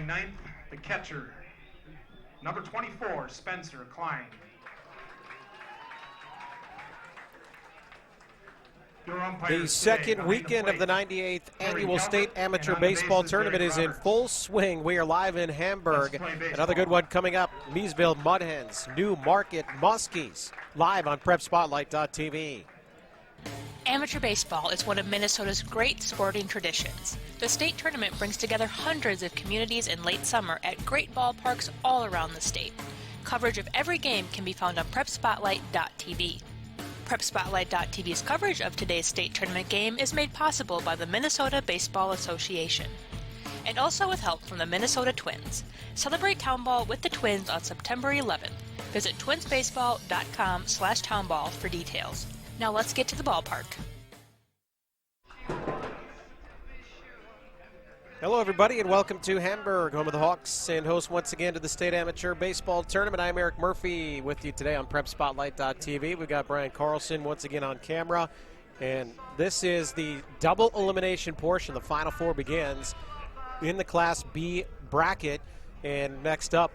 29th, the catcher, number 24, Spencer Klein. The second weekend of the 98th Annual State Amateur Baseball Tournament is in full swing. We are live in Hamburg. Another good one coming up. Miesville Mudhens, new Market Muskies, live on PrepSpotlight.tv. Amateur baseball is one of Minnesota's great sporting traditions. The state tournament brings together hundreds of communities in late summer at great ballparks all around the state. Coverage of every game can be found on PrepSpotlight.tv. PrepSpotlight.tv's coverage of today's state tournament game is made possible by the Minnesota Baseball Association, and also with help from the Minnesota Twins. Celebrate Town Ball with the Twins on September 11th. Visit twinsbaseball.com/townball for details. Now let's get to the ballpark. Hello, everybody, and welcome to Hamburg, home of the Hawks, and host once again to the State Amateur Baseball Tournament. I'm Eric Murphy with you today on PrepSpotlight.tv. We've got Brian Carlson once again on camera, and this is the double elimination portion. The Final Four begins in the Class B bracket, and next up,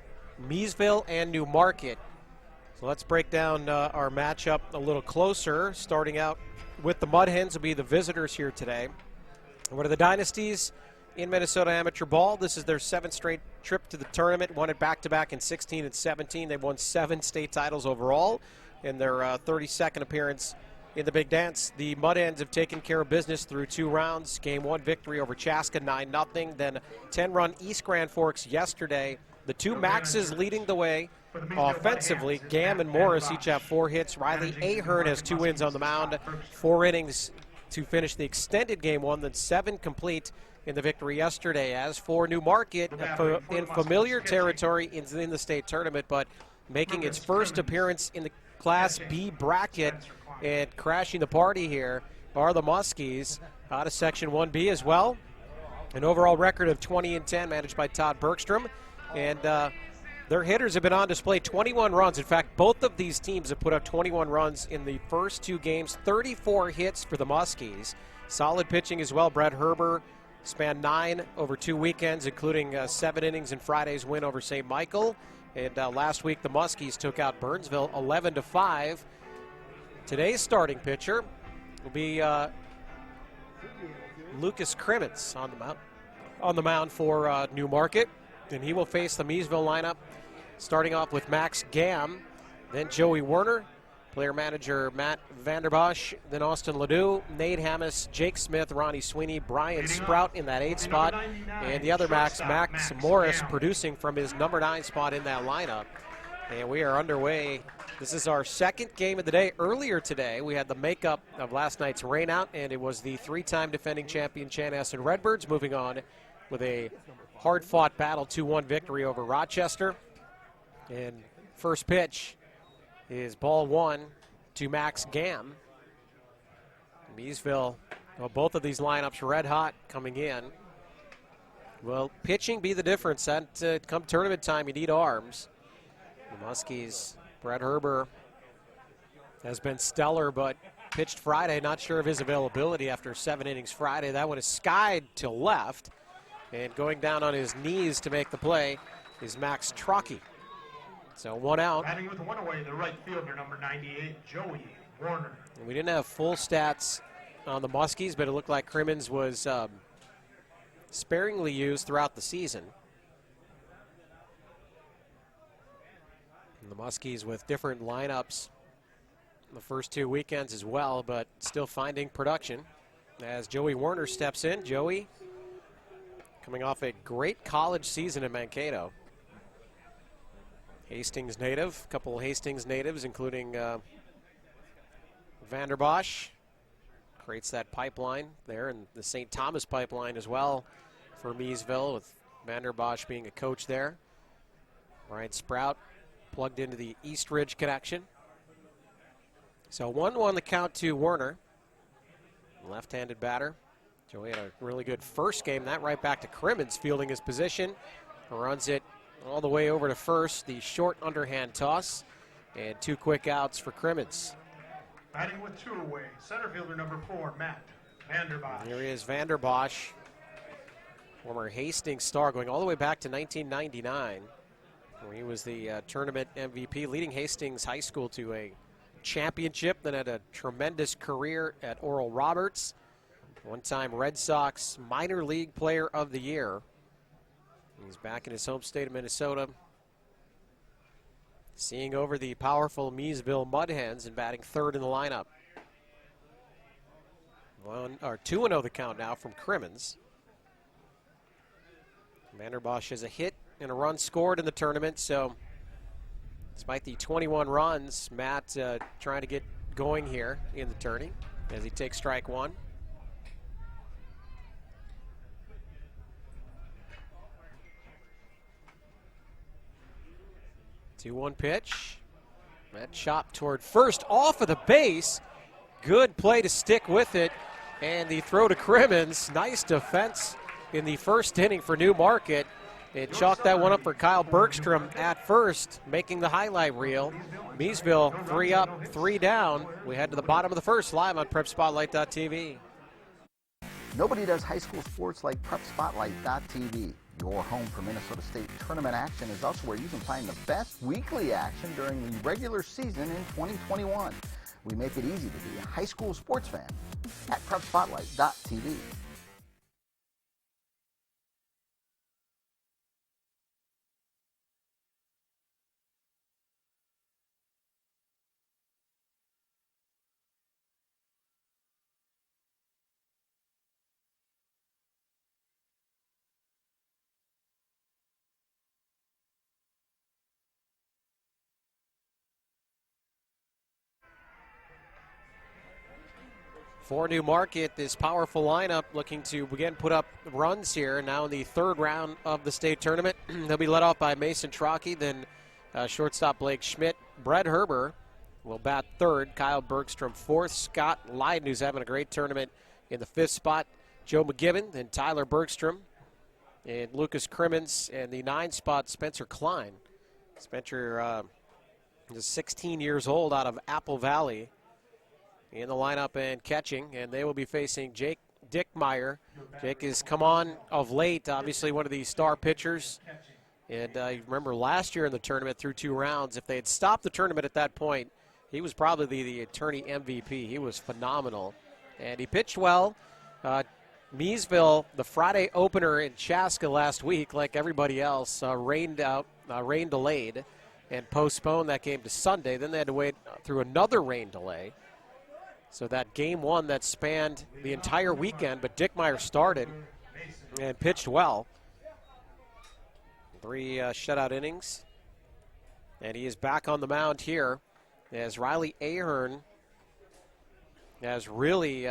Miesville and New Market. So let's break down our matchup a little closer. Starting out with the Mudhens will be the visitors here today. One of the dynasties in Minnesota amateur ball. This is their 7th straight trip to the tournament. Won it back-to-back in 16 and 17. They've won 7 state titles overall in their 32nd appearance in the Big Dance. The Mudhens have taken care of business through 2 rounds. Game 1 victory over Chaska, 9-0. Then 10-run East Grand Forks yesterday. The 2 Maxes leading the way offensively. Gam and Morris each have 4 hits. Riley Ahern has 2 wins on the mound. 4 innings to finish the extended Game 1, then 7 complete in the victory yesterday. As for New Market, in familiar territory in the state tournament, but making its first appearance in the Class B bracket and crashing the party here are the Muskies out of Section 1B as well. An overall record of 20-10 managed by Todd Bergstrom. And their hitters have been on display, 21 runs. In fact, both of these teams have put up 21 runs in the first 2 games, 34 hits for the Muskies. Solid pitching as well. Brett Herber spanned 9 over 2 weekends, including 7 innings in Friday's win over St. Michael. And last week, the Muskies took out Burnsville 11-5. Today's starting pitcher will be Lucas Crimmins on the mound for New Market. And he will face the Miesville lineup, starting off with Max Gam, then Joey Werner, player-manager Matt Vanderbosh, then Austin Ledoux, Nate Hammis, Jake Smith, Ronnie Sweeney, Brian Sprout in that 8th spot, and the other Max Morris, producing from his number 9 spot in that lineup. And we are underway. This is our 2nd game of the day. Earlier today, we had the makeup of last night's rainout, and it was the 3-time defending champion Chanhassen Redbirds moving on with a hard-fought battle, 2-1 victory over Rochester. And first pitch is ball 1 to Max Gam. Miesville, well, both of these lineups red hot coming in. Will pitching be the difference? Come tournament time, you need arms. The Muskies, Brett Herber has been stellar, but pitched Friday. Not sure of his availability after 7 innings Friday. That one is skied to left. And going down on his knees to make the play is Max Trocky. So 1 out. Batting with 1 away, the right fielder, number 98, Joey Warner. And we didn't have full stats on the Muskies, but it looked like Crimmins was sparingly used throughout the season. And the Muskies with different lineups the first 2 weekends as well, but still finding production as Joey Warner steps in. Joey coming off a great college season in Mankato. Hastings native, a couple of Hastings natives, including Vanderbosh. Creates that pipeline there, and the St. Thomas pipeline as well for Miesville, with Vanderbosh being a coach there. Brian Sprout plugged into the East Ridge connection. So 1-1 the count to Warner, left-handed batter. Joey had a really good first game. That right back to Crimmins fielding his position. Runs it all the way over to first. The short underhand toss. And 2 quick outs for Crimmins. Batting with 2 away, center fielder number 4, Matt Vanderbosh. Here he is, Vanderbosh. Former Hastings star going all the way back to 1999, where he was the tournament MVP, leading Hastings High School to a championship, then had a tremendous career at Oral Roberts. One-time Red Sox minor league player of the year. He's back in his home state of Minnesota, seeing over the powerful Miesville Mudhens and batting third in the lineup. 2-0 the count now from Crimmins. Vanderbosh has a hit and a run scored in the tournament, so despite the 21 runs, Matt trying to get going here in the tourney as he takes strike one. 2-1 pitch. That chop toward first off of the base. Good play to stick with it. And the throw to Crimmins. Nice defense in the first inning for Newmarket. It chalked that one up for Kyle Bergstrom at first, making the highlight reel. Miesville 3 up, 3 down. We head to the bottom of the first, live on PrepSpotlight.tv. Nobody does high school sports like PrepSpotlight.tv. Your home for Minnesota State tournament action is also where you can find the best weekly action during the regular season in 2021. We make it easy to be a high school sports fan at PrepSpotlight.tv. For Newmarket, this powerful lineup looking to again put up runs here. Now in the third round of the state tournament. They'll be led off by Mason Trocki, then shortstop Blake Schmidt. Brett Herber will bat third. Kyle Bergstrom fourth. Scott Lyden, who's having a great tournament, in the fifth spot. Joe McGibbon, then Tyler Bergstrom, and Lucas Crimmins, and the 9 spot Spencer Klein. Spencer is 16 years old, out of Apple Valley, in the lineup and catching, and they will be facing Jake Dickmeyer. Jake has come on of late, obviously one of the star pitchers. And you remember last year in the tournament through 2 rounds, if they had stopped the tournament at that point, he was probably the attorney MVP. He was phenomenal. And he pitched well. Miesville, the Friday opener in Chaska last week, like everybody else, rain delayed and postponed that game to Sunday. Then they had to wait through another rain delay. So that game one that spanned the entire weekend, but Dickmeyer started and pitched well. 3 shutout innings. And he is back on the mound here as Riley Ahern has really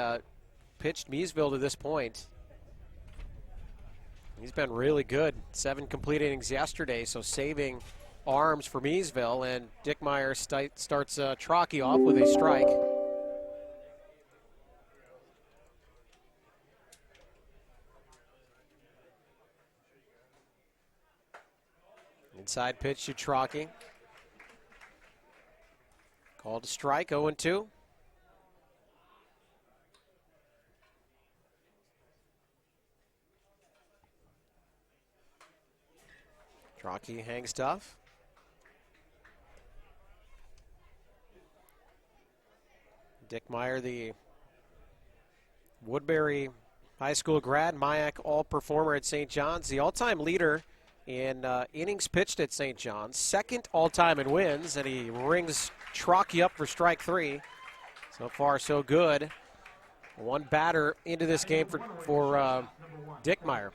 pitched Miesville to this point. He's been really good. 7 complete innings yesterday, so saving arms for Miesville. And Dickmeyer starts Trocki off with a strike. Inside pitch to Trocki. Called a strike, 0-2. Trocki hangs tough. Dickmeyer, the Woodbury High School grad, MIAC all-performer at St. John's, the all-time leader in innings pitched at St. John's, second all-time in wins, and he rings Trocki up for strike 3. So far, so good. 1 batter into this game for Dickmeyer.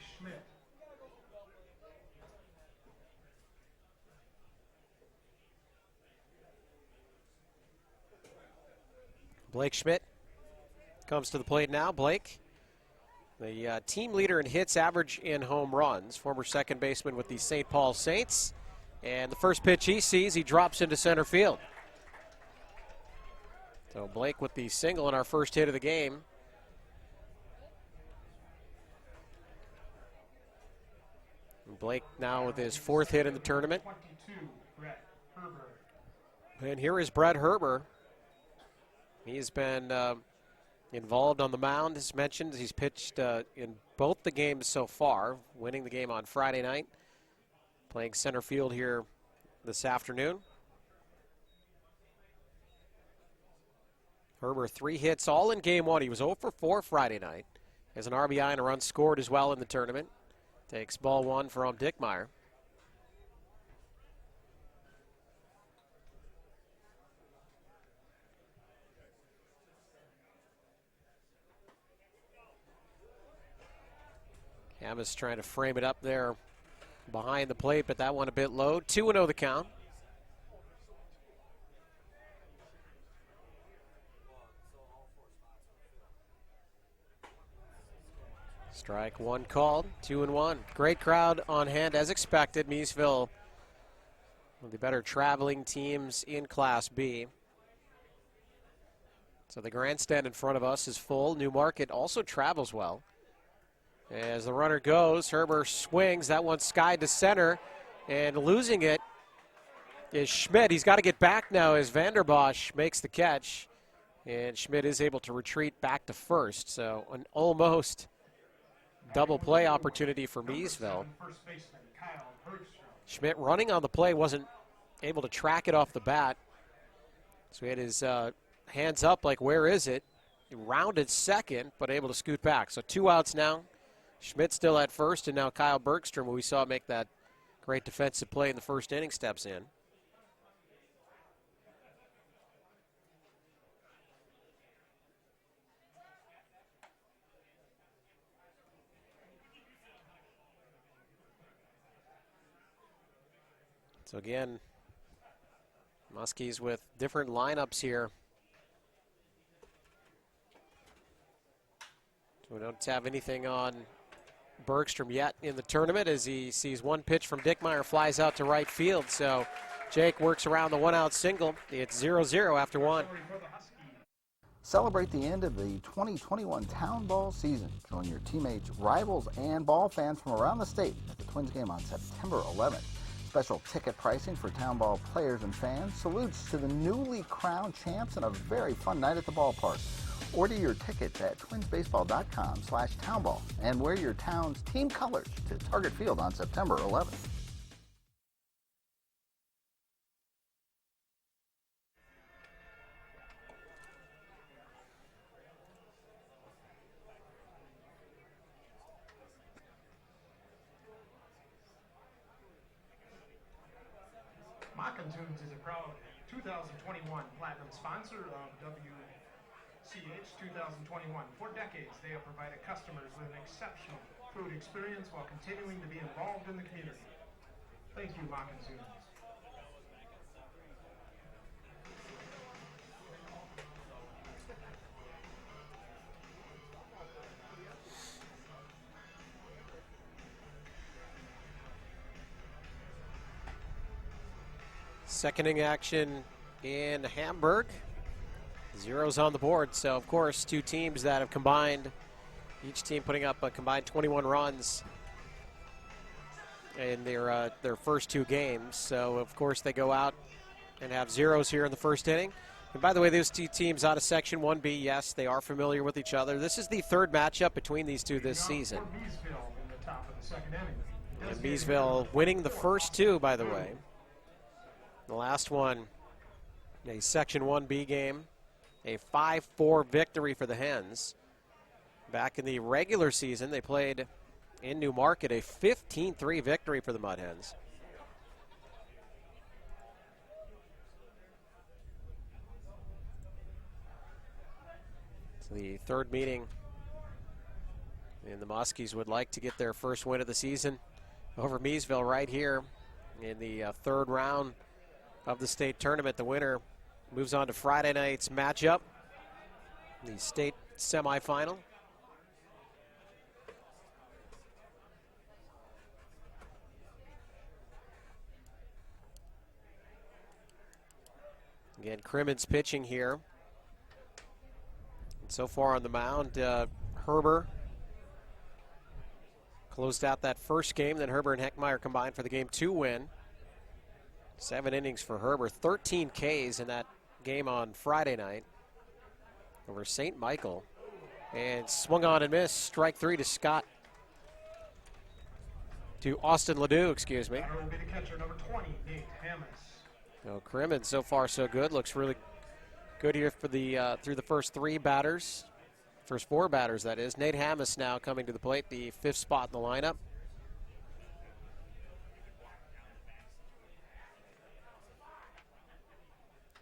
Blake Schmidt comes to the plate now. Blake, the team leader in hits, average in home runs, former second baseman with the St. Paul Saints. And the first pitch he sees, he drops into center field. So Blake with the single in our first hit of the game. And Blake now with his 4th hit in the tournament. And here is Brett Herber. He's been involved on the mound. As mentioned, he's pitched in both the games so far, winning the game on Friday night, playing center field here this afternoon. Herbert 3 hits all in game 1. He was 0 for 4 Friday night. Has an RBI and a run scored as well in the tournament. Takes ball 1 from Dickmeyer. Hamas trying to frame it up there behind the plate, but that one a bit low. 2-0 the count. Strike 1 called, 2-1. Great crowd on hand as expected. Miesville, one of the better traveling teams in Class B. So the grandstand in front of us is full. New Market also travels well. As the runner goes, Herbert swings. That one skied to center, and losing it is Schmidt. He's got to get back now as Vanderbosh makes the catch, and Schmidt is able to retreat back to first. So an almost double play opportunity for Miesville. Schmidt running on the play, wasn't able to track it off the bat. So he had his hands up like, where is it? He rounded second, but able to scoot back. So 2 outs now. Schmidt still at first, and now Kyle Bergstrom, who we saw make that great defensive play in the first inning, steps in. So again, Muskies with different lineups here. We don't have anything on Bergstrom yet in the tournament as he sees one pitch from Dickmeyer, flies out to right field. So Jake works around the 1-out single. It's 0-0 after 1. Celebrate the end of the 2021 Town Ball season. Join your teammates, rivals, and ball fans from around the state at the Twins game on September 11th. Special ticket pricing for Town Ball players and fans. Salutes to the newly crowned champs and a very fun night at the ballpark. Order your tickets at twinsbaseball.com/townball and wear your town's team colors to Target Field on September 11th. Market Muskies is a proud 2021 Platinum sponsor of WCH 2021. For decades, they have provided customers with an exceptional food experience while continuing to be involved in the community. Thank you, Market Muskies. Second inning action in Hamburg. Zeros on the board. So, of course, two teams that have combined, each team putting up a combined 21 runs in their first 2 games. So, of course, they go out and have zeros here in the first inning. And by the way, those 2 teams out of Section 1B, yes, they are familiar with each other. This is the 3rd matchup between these 2 this season. And Miesville winning the first 2, by the way. The last one, a Section 1B game, a 5-4 victory for the Hens. Back in the regular season, they played in New Market, a 15-3 victory for the Mudhens. It's the 3rd meeting, and the Muskies would like to get their first win of the season over Miesville right here in the 3rd round of the state tournament. The winner moves on to Friday night's matchup, the state semifinal. Again, Crimmins pitching here. And so far on the mound, Herbert closed out that first game. Then Herbert and Heckmeyer combined for the Game 2 win. 7 innings for Herbert, 13 Ks in that game on Friday night over St. Michael. And swung on and missed. Strike three to Scott. To Austin Ledoux, excuse me. Batter will be the catcher, number 20, Nate Hammis. So Crimmins, so far so good. Looks really good here for the through the first three batters. First four batters, that is. Nate Hammis now coming to the plate, the fifth spot in the lineup.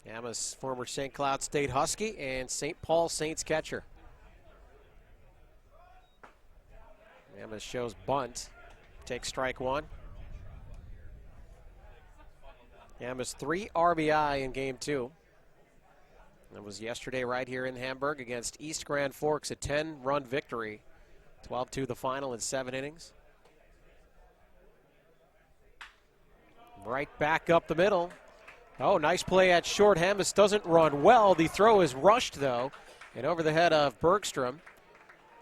Hammis, former St. Cloud State Husky and St. Paul Saints catcher. Hammis shows bunt. Takes strike one. Hammis 3 RBI in game 2. That was yesterday right here in Hamburg against East Grand Forks, a 10-run victory. 12-2 the final in 7 innings. Right back up the middle. Oh, nice play at short. Hammis doesn't run well. The throw is rushed, though, and over the head of Bergstrom.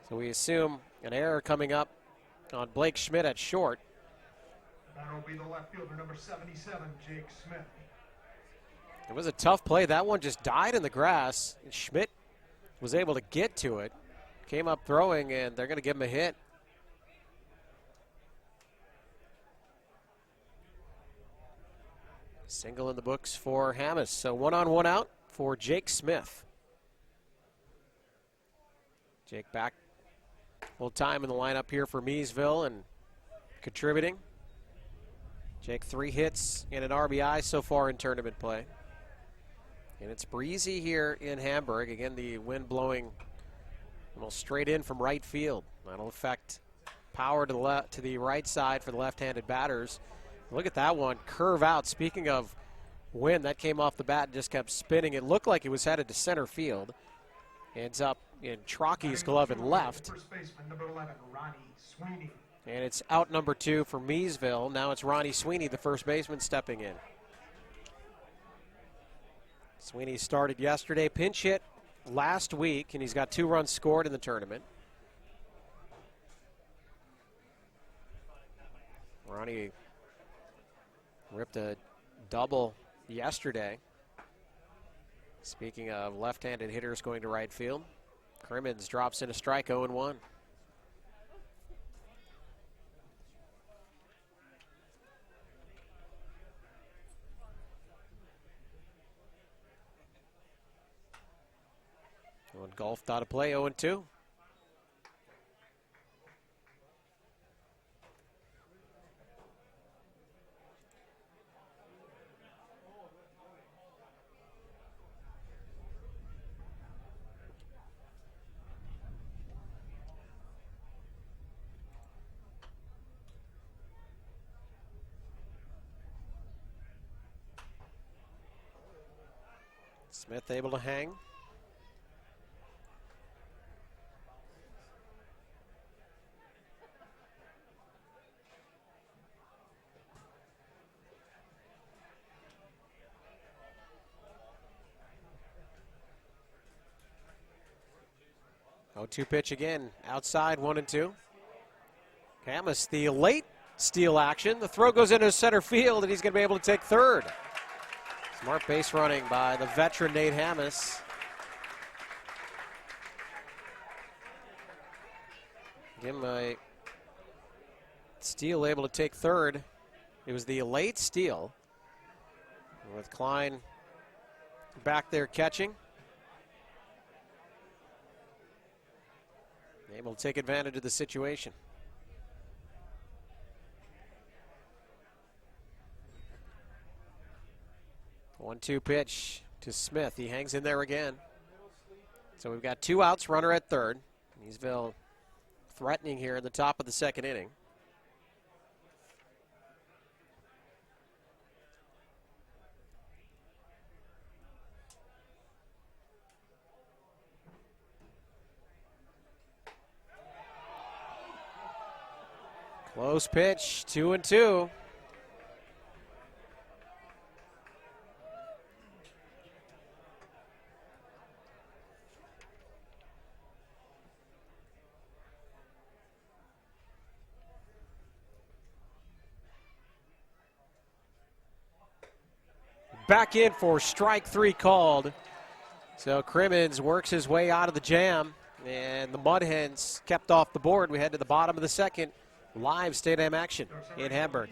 So we assume an error coming up on Blake Schmidt at short. That will be the left fielder, number 77, Jake Schmidt. It was a tough play. That one just died in the grass. And Schmidt was able to get to it. Came up throwing, and they're going to give him a hit. Single in the books for Hammis. So 1 on 1 out for Jake Smith. Jake back full time in the lineup here for Miesville and contributing. Jake 3 hits and an RBI so far in tournament play. And it's breezy here in Hamburg. Again, the wind blowing almost straight in from right field. That'll affect power to the right side for the left-handed batters. Look at that one curve out. Speaking of wind, that came off the bat and just kept spinning. It looked like it was headed to center field. Ends up in Trocki's glove and left. First baseman, number 11, Ronnie Sweeney. And it's out number 2 for Miesville. Now it's Ronnie Sweeney, the first baseman, stepping in. Sweeney started yesterday, pinch hit last week, and he's got 2 runs scored in the tournament. Ronnie ripped a double yesterday. Speaking of left-handed hitters going to right field, Crimmins drops in a strike, 0-1. Golfed out of play, 0-2. Smith able to hang. Oh, 2 pitch again. Outside, 1-2. Hammis, the late steal action. The throw goes into center field, and he's going to be able to take third. Smart base running by the veteran Nate Hammis. Give him a steal, able to take third. It was the late steal with Klein back there catching. Able to take advantage of the situation. 1-2 pitch to Smith. He hangs in there again. So we've got 2 outs, runner at third. Miesville threatening here in the top of the second inning. Close pitch, 2-2. Back in for strike 3 called. So Crimmins works his way out of the jam And the Mudhens kept off the board. We head to the bottom of the second. Live State Am action in Hamburg.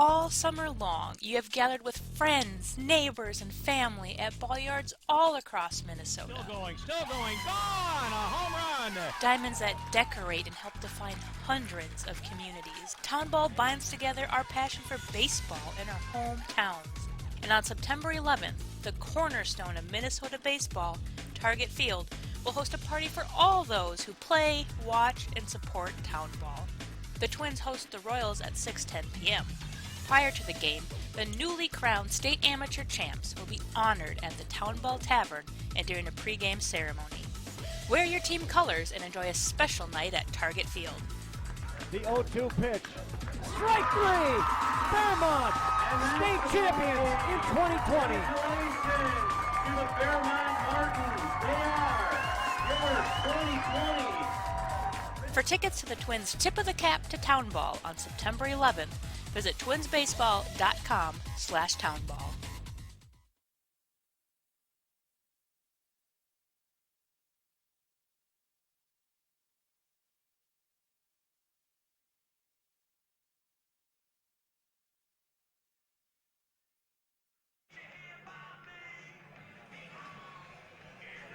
All summer long, you have gathered with friends, neighbors, and family at ball yards all across Minnesota. Still going, gone! A home run! Diamonds that decorate and help define hundreds of communities. Town Ball binds together our passion for baseball in our hometowns. And on September 11th, the cornerstone of Minnesota baseball, Target Field, will host a party for all those who play, watch, and support Town Ball. The Twins host the Royals at 6:10 p.m. Prior to the game, the newly crowned state amateur champs will be honored at the Town Ball Tavern and during a pregame ceremony. Wear your team colors and enjoy a special night at Target Field. The 0-2 pitch. Strike three! Fairmont, state champions in 2020. Congratulations to the Fairmont Martins. They are your 2020. For tickets to the Twins' Tip of the Cap to Town Ball on September 11th, visit twinsbaseball.com/townball.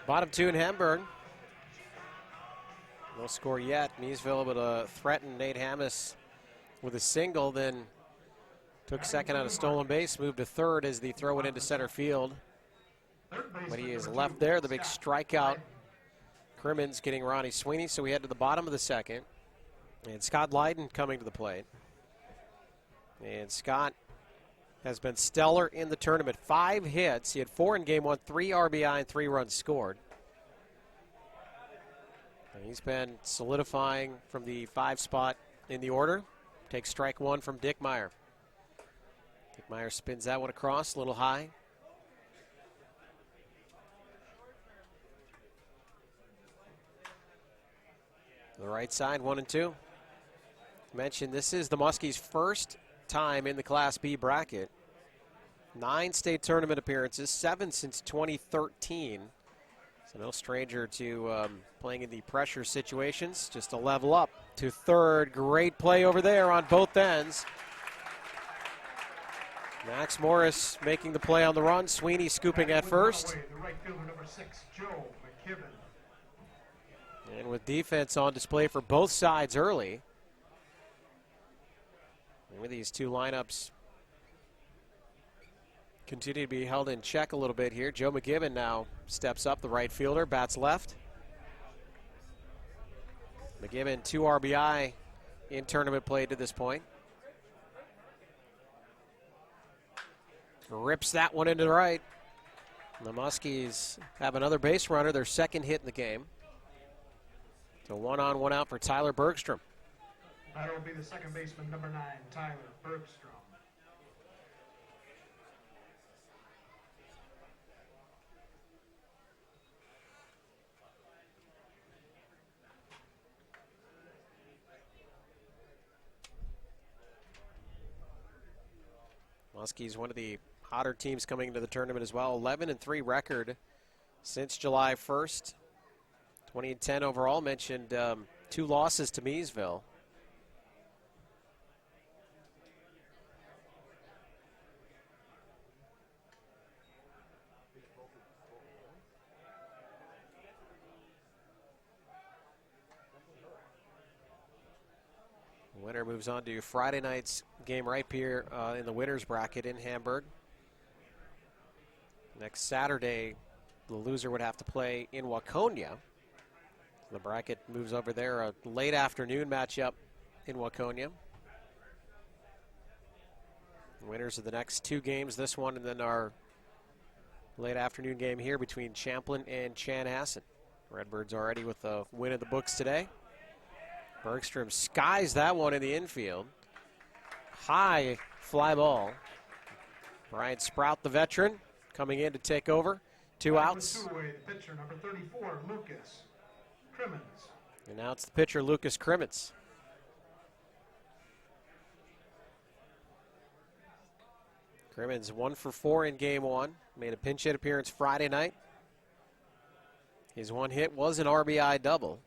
Bottom two in Hamburg. No score yet. Miesville able to threaten Nate Hammis with a single, then took second on a stolen base, moved to third as the throw it into center field. But he is left there. The big strikeout. Crimmins getting Ronnie Sweeney, so we head to the bottom of the second. And Scott Lydon coming to the plate. And Scott has been stellar in the tournament. 5 hits. He had 4 in game 1, 3 RBI, and 3 runs scored. And he's been solidifying from the 5 spot in the order. Takes strike 1 from Dick Meyer. Dick Meyer spins that one across, a little high. The right side, 1-2. Mentioned this is the Muskies' first time in the Class B bracket. 9 state tournament appearances, 7 since 2013. So no stranger to playing in the pressure situations. Just a level up to third. Great play over there on both ends. Max Morris making the play on the run. Sweeney scooping at first. The right fielder, number 6, Joe McKibben. And with defense on display for both sides early. And with these two lineups continue to be held in check a little bit here. Joe McKibben now steps up, the right fielder, bats left. McKibben 2 RBI in tournament play to this point. Rips that one into the right. And the Muskies have another base runner, their second hit in the game. So 1 on, 1 out for Tyler Bergstrom. That will be the second baseman, number 9, Tyler Bergstrom. Muskies, one of the hotter teams coming into the tournament as well. 11-3 record since July 1st. 20-10 overall. Mentioned 2 losses to Miesville. Winner moves on to Friday night's game right here in the winner's bracket in Hamburg. Next Saturday, the loser would have to play in Waconia. The bracket moves over there, a late afternoon matchup in Waconia. Winners of the next 2 games, this one and then our late afternoon game here between Champlin and Chanhassen. Redbirds already with a win in the books today. Bergstrom skies that one in the infield. High fly ball. Brian Sprout, the veteran, coming in to take over. 2 outs. The pitcher, number 34, Lucas Crimmins. And now it's the pitcher, Lucas Crimmins. Crimmins 1 for 4 in game one. Made a pinch hit appearance Friday night. His one hit was an RBI double.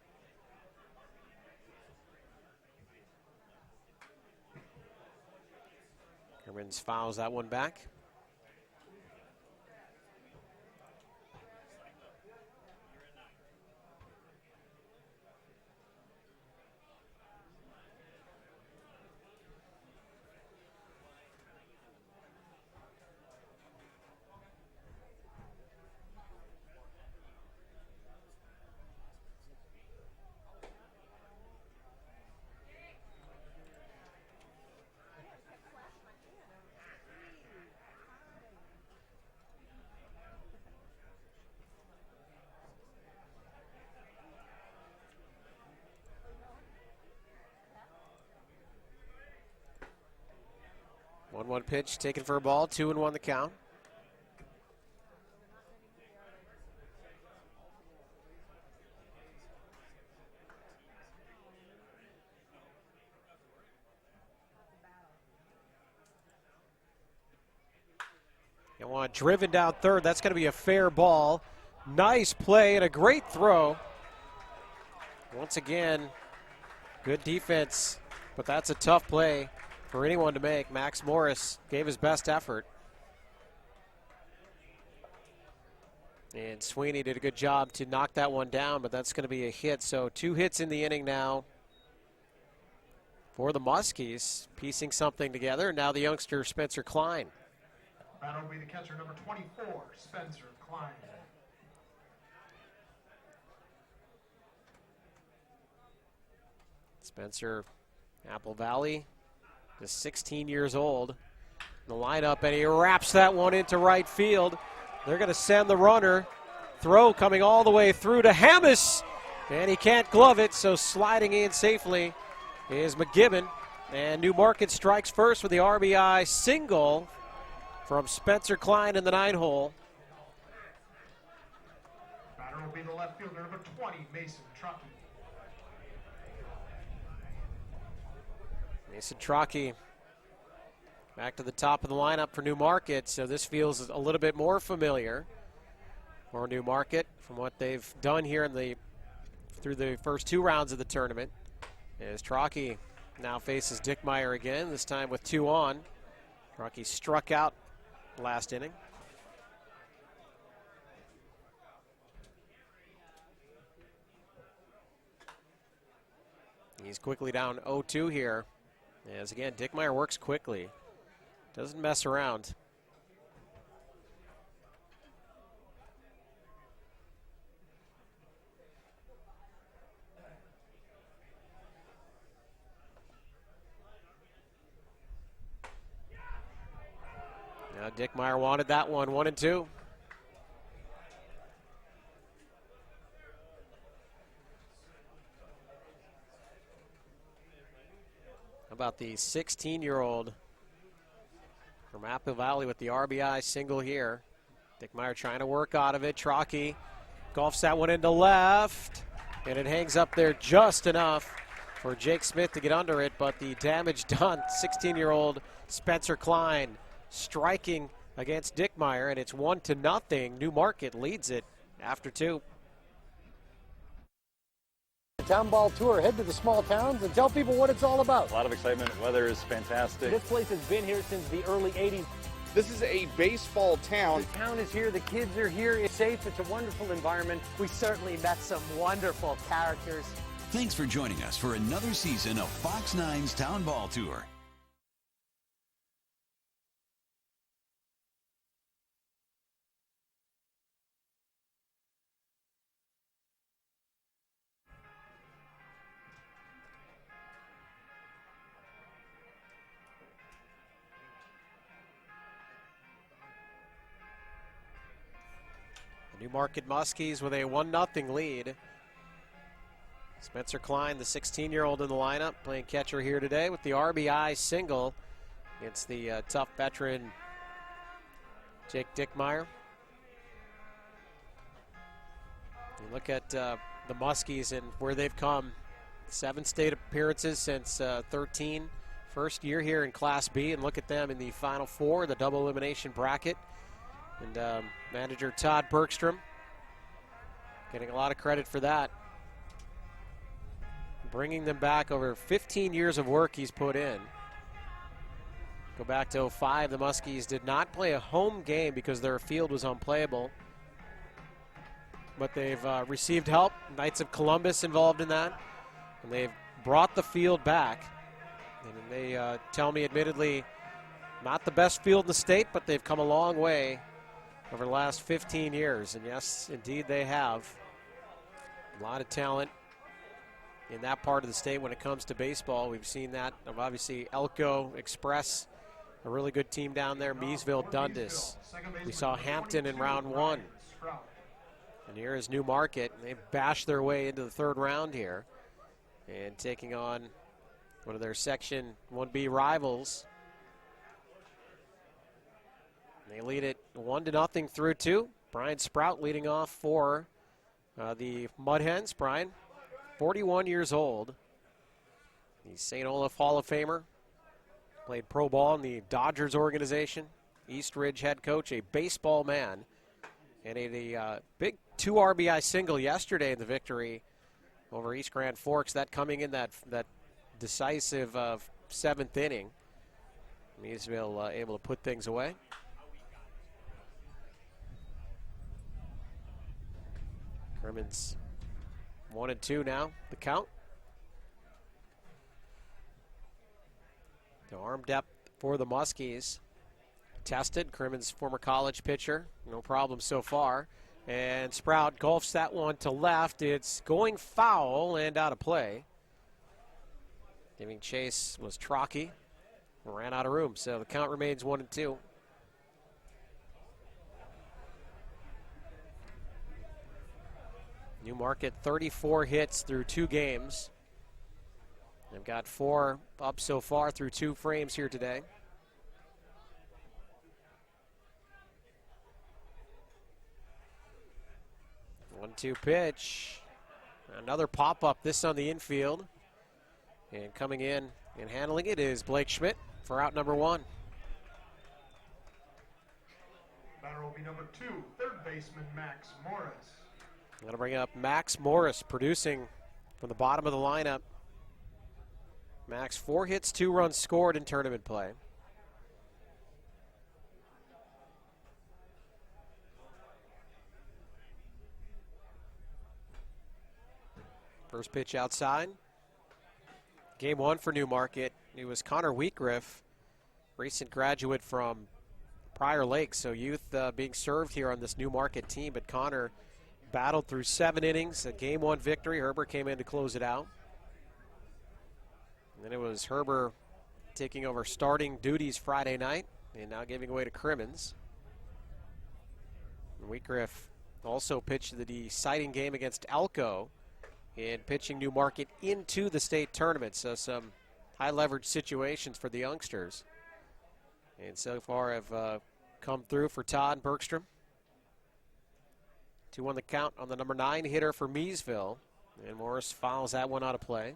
Crimmins fouls that one back. One pitch taken for a ball, 2-1 the count. And one driven down third. That's going to be a fair ball. Nice play and a great throw. Once again, good defense, but that's a tough play for anyone to make. Max Morris gave his best effort. And Sweeney did a good job to knock that one down, but that's going to be a hit. So 2 hits in the inning now for the Muskies, piecing something together. Now the youngster Spencer Klein. Battle will be the catcher, number 24, Spencer Klein. Spencer, Apple Valley, just 16 years old in the lineup, and he wraps that one into right field. They're going to send the runner. Throw coming all the way through to Hammis, and he can't glove it, so sliding in safely is McGibbon. And New Market strikes first with the RBI single from Spencer Klein in the 9-hole. Batter will be the left fielder, number 20, Mason Truckee. Mason Truckee back to the top of the lineup for New Market, so this feels a little bit more familiar for New Market from what they've done here through the first 2 rounds of the tournament. As Truckee now faces Dickmeyer again, this time with 2 on. Truckee struck out last inning. He's quickly down 0-2 here. As again, Dickmeyer works quickly. Doesn't mess around. Now Dickmeyer wanted that one, 1-2. How about the 16-year-old from Apple Valley with the RBI single here? Dickmeyer trying to work out of it. Truckee golfs that one into left, and it hangs up there just enough for Jake Schmidt to get under it, but the damage done. 16-year-old Spencer Klein striking against Dickmeyer, and it's 1-0. New Market leads it after 2. Town Ball Tour. Head to the small towns and tell people what it's all about. A lot of excitement. Weather is fantastic. This place has been here since the early 80s. This is a baseball town. The town is here. The kids are here. It's safe. It's a wonderful environment. We certainly met some wonderful characters. Thanks for joining us for another season of Fox 9's Town Ball Tour. New Market Muskies with a 1-0 lead. Spencer Klein, the 16-year-old in the lineup, playing catcher here today with the RBI single against the tough veteran Jake Dickmeyer. You look at the Muskies and where they've come. 7 state appearances since 13 First year here in Class B, and look at them in the Final Four, the double elimination bracket. And manager Todd Bergstrom getting a lot of credit for that. Bringing them back over 15 years of work he's put in. Go back to 05, the Muskies did not play a home game because their field was unplayable. But they've received help. Knights of Columbus involved in that. And they've brought the field back. And they tell me, admittedly, not the best field in the state, but they've come a long way over the last 15 years. And yes, indeed they have. A lot of talent in that part of the state when it comes to baseball. We've seen that of obviously Elko Express, a really good team down there. Miesville Dundas. We saw Hampton in round 1. And here is New Market. They've bashed their way into the third round here and taking on one of their Section 1B rivals. They lead it 1-0 through 2. Brian Sprout leading off for the Mudhens. Brian, 41 years old. He's St. Olaf Hall of Famer. Played pro ball in the Dodgers organization. East Ridge head coach, a baseball man. And a big 2 RBI single yesterday in the victory over East Grand Forks. That coming in that decisive 7th inning. Miesville able to put things away. Crimmins 1-2 now, the count. The arm depth for the Muskies tested. Crimmins former college pitcher, no problem so far. And Sprout golfs that one to left. It's going foul and out of play. Giving chase was Trockey. Ran out of room, so the count remains 1-2. New Market 34 hits through 2 games. They've got 4 up so far through 2 frames here today. 1-2 pitch. Another pop-up, this on the infield. And coming in and handling it is Blake Schmidt for out number 1. Batter will be number 2, third baseman Max Morris. That'll bring up Max Morris, producing from the bottom of the lineup. Max, 4 hits, 2 runs scored in tournament play. First pitch outside. Game 1 for New Market. It was Connor Wheatgriff, recent graduate from Prior Lake, so youth being served here on this New Market team. But Connor battled through 7 innings, a Game 1 victory. Herbert came in to close it out. And then it was Herbert taking over starting duties Friday night and now giving away to Crimmins. And Wheatgriff also pitched the deciding game against Elko in pitching New Market into the state tournament. So some high leverage situations for the youngsters. And so far have come through for Todd Bergstrom. 2-1 the count on the number 9 hitter for Miesville. And Morris fouls that one out of play.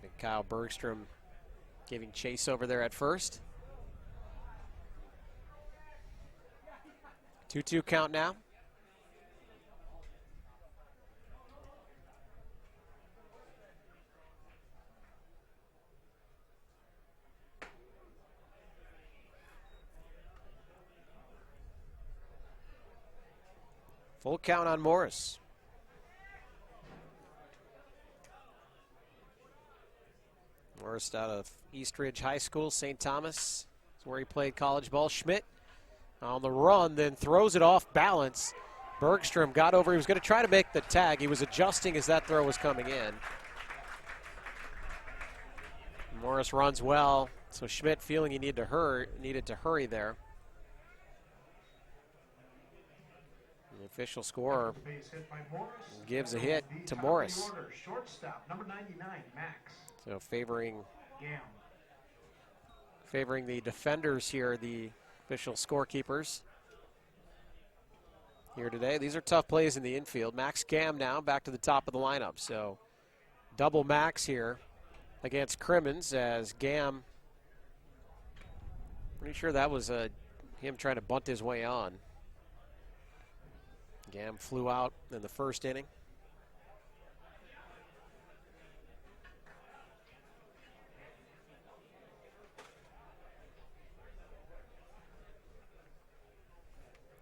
And Kyle Bergstrom giving chase over there at first. 2-2 count now. Full count on Morris. Morris out of East Ridge High School, St. Thomas. That's where he played college ball. Schmidt on the run, then throws it off balance. Bergstrom got over. He was going to try to make the tag. He was adjusting as that throw was coming in. Morris runs well, so Schmidt feeling he needed to hurry there. The official scorer gives a hit to Morris. Shortstop, number 99, Max. So favoring the defenders here, the official scorekeepers. here today. These are tough plays in the infield. Max Gam now back to the top of the lineup. So double Max here against Crimmins as Gam, pretty sure that was him trying to bunt his way on. Gam flew out in the first inning.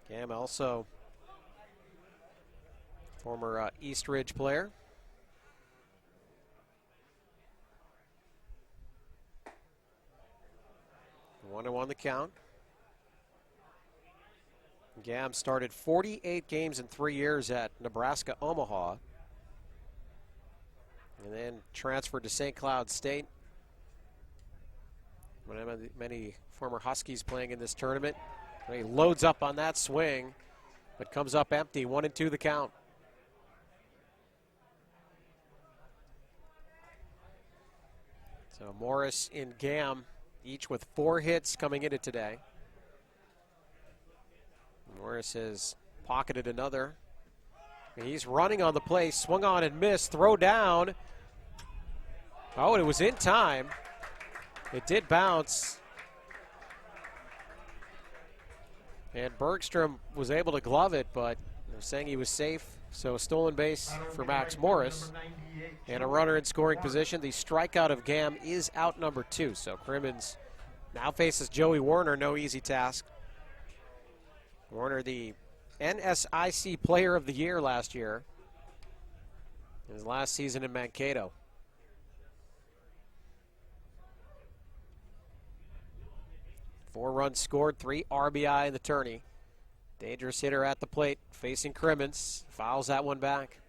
Gam also former East Ridge player. 1-1 the count. Gam started 48 games in 3 years at Nebraska Omaha, and then transferred to St. Cloud State. Many former Huskies playing in this tournament. He loads up on that swing, but comes up empty. 1-2 the count. So Morris and Gam each with 4 hits coming into today. Morris has pocketed another. He's running on the play, swung on and missed, throw down. Oh, and it was in time. It did bounce. And Bergstrom was able to glove it, but they're saying he was safe. So a stolen base for Max Morris. And a runner in scoring position. The strikeout of Gam is out number 2. So Crimmins now faces Joey Warner, no easy task. Warner, the NSIC Player of the Year last year. His last season in Mankato. Four runs scored, 3 RBI in the tourney. Dangerous hitter at the plate, facing Crimmins. Fouls that one back.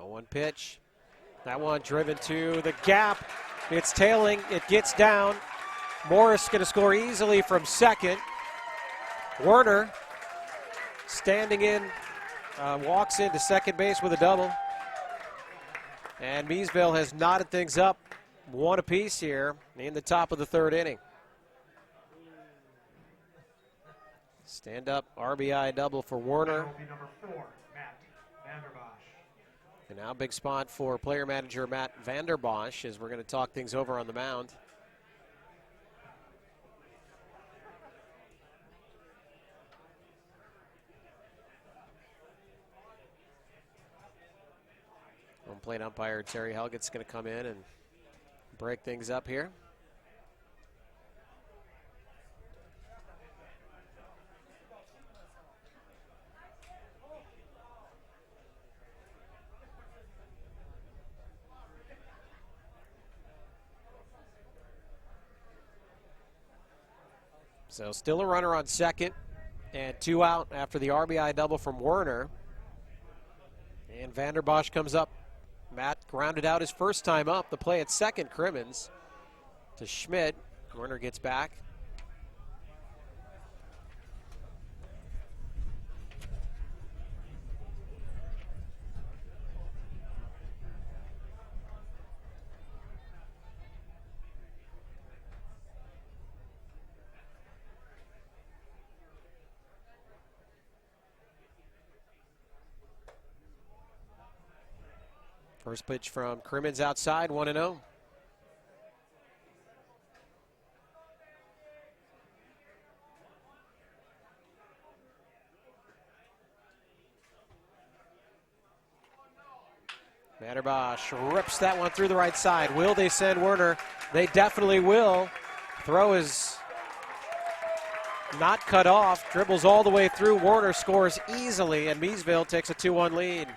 One pitch. That one driven to the gap. It's tailing. It gets down. Morris going to score easily from second. Werner standing in, walks into second base with a double. And Miesville has knotted things up 1 apiece here in the top of the 3rd inning. Stand up RBI double for Werner. That will be number 4, Matt Vanderbosh. And now big spot for player manager Matt Vanderbosh as we're going to talk things over on the mound. Home plate umpire Terry Helgett's going to come in and break things up here. So still a runner on second and 2 out after the RBI double from Werner. And Vanderbosh comes up. Matt grounded out his first time up. The play at second, Crimmins to Schmidt. Werner gets back. First pitch from Crimmins outside, 1-0. Vanderbosh rips that one through the right side. Will they send Werner? They definitely will. Throw is not cut off. Dribbles all the way through. Werner scores easily, and Miesville takes a 2-1 lead.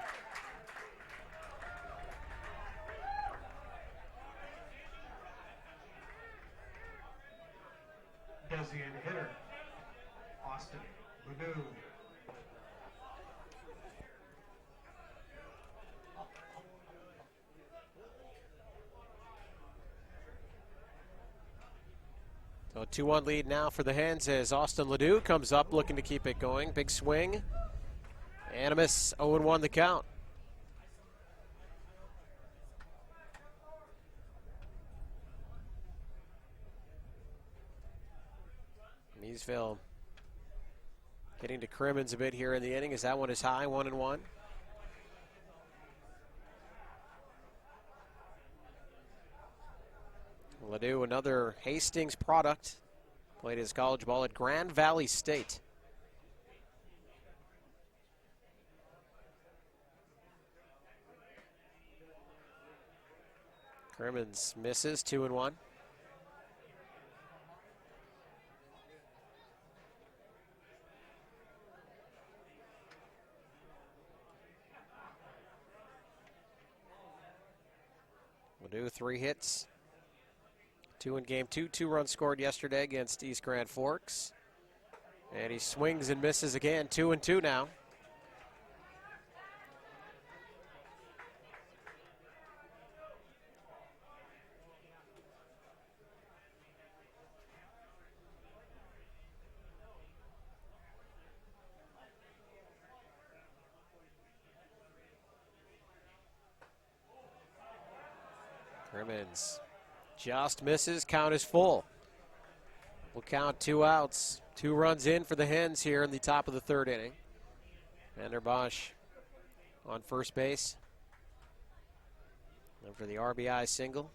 Designated hitter, Austin Ledoux. So 2-1 lead now for the Hens as Austin Ledoux comes up looking to keep it going. Big swing. And a miss. 0-1 the count. Miesville getting to Crimmins a bit here in the inning as that one is high, 1-1. Ledoux, another Hastings product, played his college ball at Grand Valley State. Crimmins misses, 2-1. Ledoux, 3 hits. 2 in game 2. 2 runs scored yesterday against East Grand Forks. And he swings and misses again. 2-2 now. Crimmins just misses. Count is full. We'll count 2 outs. 2 runs in for the Hens here in the top of the 3rd inning. Vanderbosh on first base. And for the RBI single.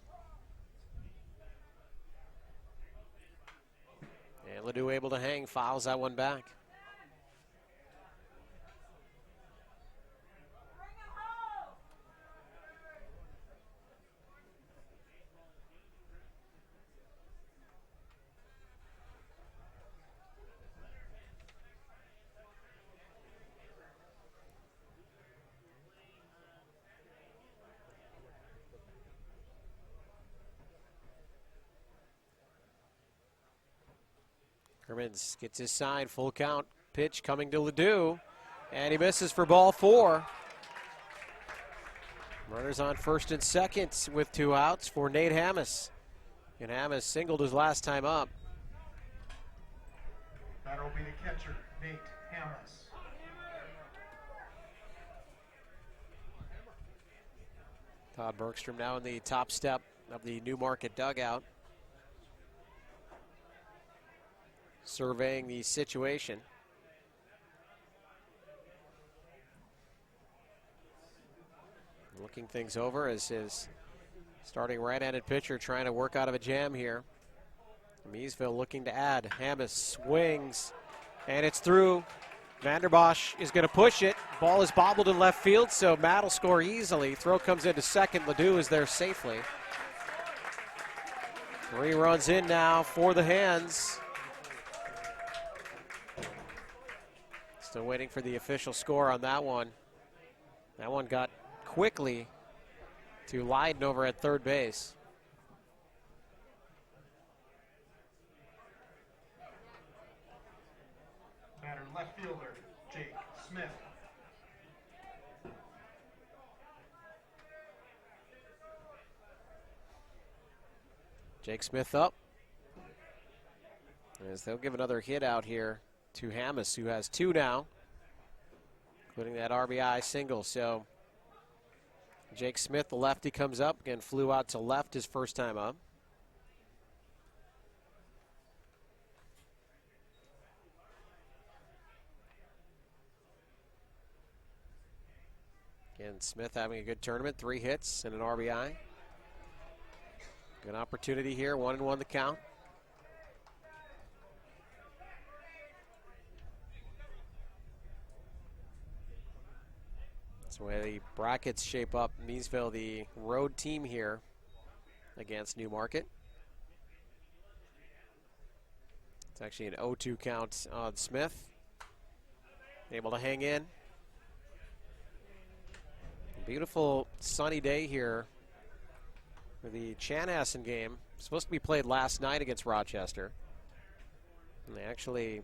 And Ledoux able to hang, fouls that one back. Crimmins gets his side, full count, pitch coming to Ledoux, and he misses for ball 4. Runners on first and second with 2 outs for Nate Hammes. And Hammes singled his last time up. That'll be the catcher, Nate Hammes. Todd Bergstrom now in the top step of the New Market dugout, surveying the situation. Looking things over as his starting right-handed pitcher trying to work out of a jam here. Miesville looking to add. Hammes swings, and it's through. Vanderbosh is going to push it. Ball is bobbled in left field, so Matt will score easily. Throw comes into second. Ledoux is there safely. 3 runs in now for the Hens. Still waiting for the official score on that one. That one got quickly to Leiden over at third base. Batter left fielder, Jake Smith. Jake Smith up. As they'll give another hit out here to Hammes, who has 2 now, including that RBI single. So Jake Smith, the lefty, comes up. Again, flew out to left his first time up. Again, Smith having a good tournament. 3 hits and an RBI. Good opportunity here. 1-1 the count. That's the way the brackets shape up. Miesville, the road team here against New Market. It's actually an 0-2 count on Smith. Able to hang in. Beautiful sunny day here for the Chanhassen game. Supposed to be played last night against Rochester. And they actually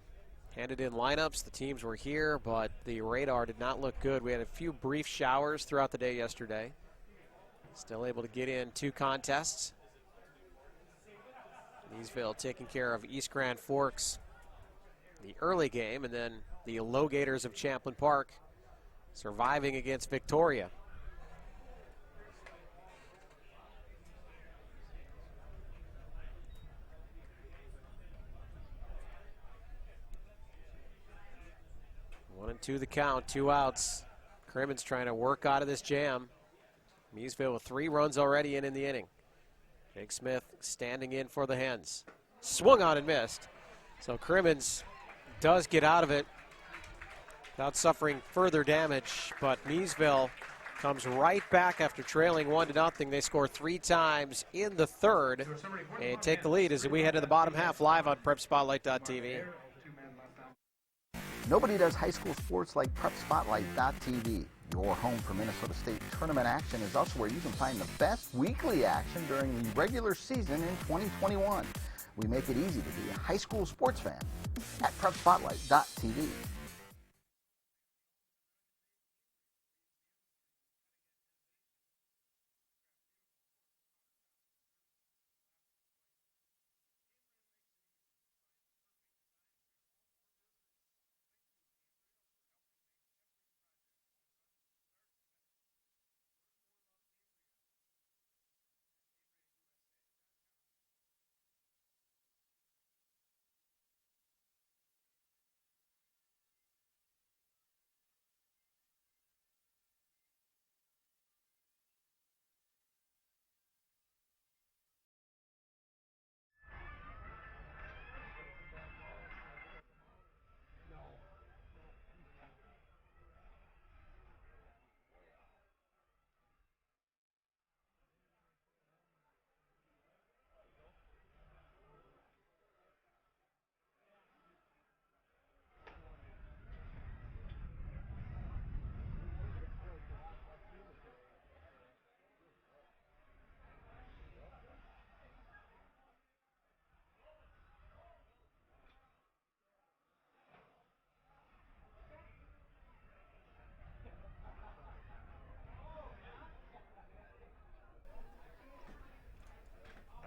handed in lineups. The teams were here, but the radar did not look good. We had a few brief showers throughout the day yesterday. Still able to get in 2 contests. Miesville taking care of East Grand Forks the early game, and then the Low Gators of Champlin Park surviving against Victoria. One and 2 the count, 2 outs. Crimmins trying to work out of this jam. Miesville with 3 runs already in the inning. Jake Smith standing in for the Hens. Swung on and missed. So Crimmins does get out of it without suffering further damage, but Miesville comes right back after trailing 1-0. They score 3 times in the third and take the lead as we head to the bottom half live on PrepSpotlight.tv. Nobody does high school sports like PrepSpotlight.tv. Your home for Minnesota State tournament action is also where you can find the best weekly action during the regular season in 2021. We make it easy to be a high school sports fan at PrepSpotlight.tv.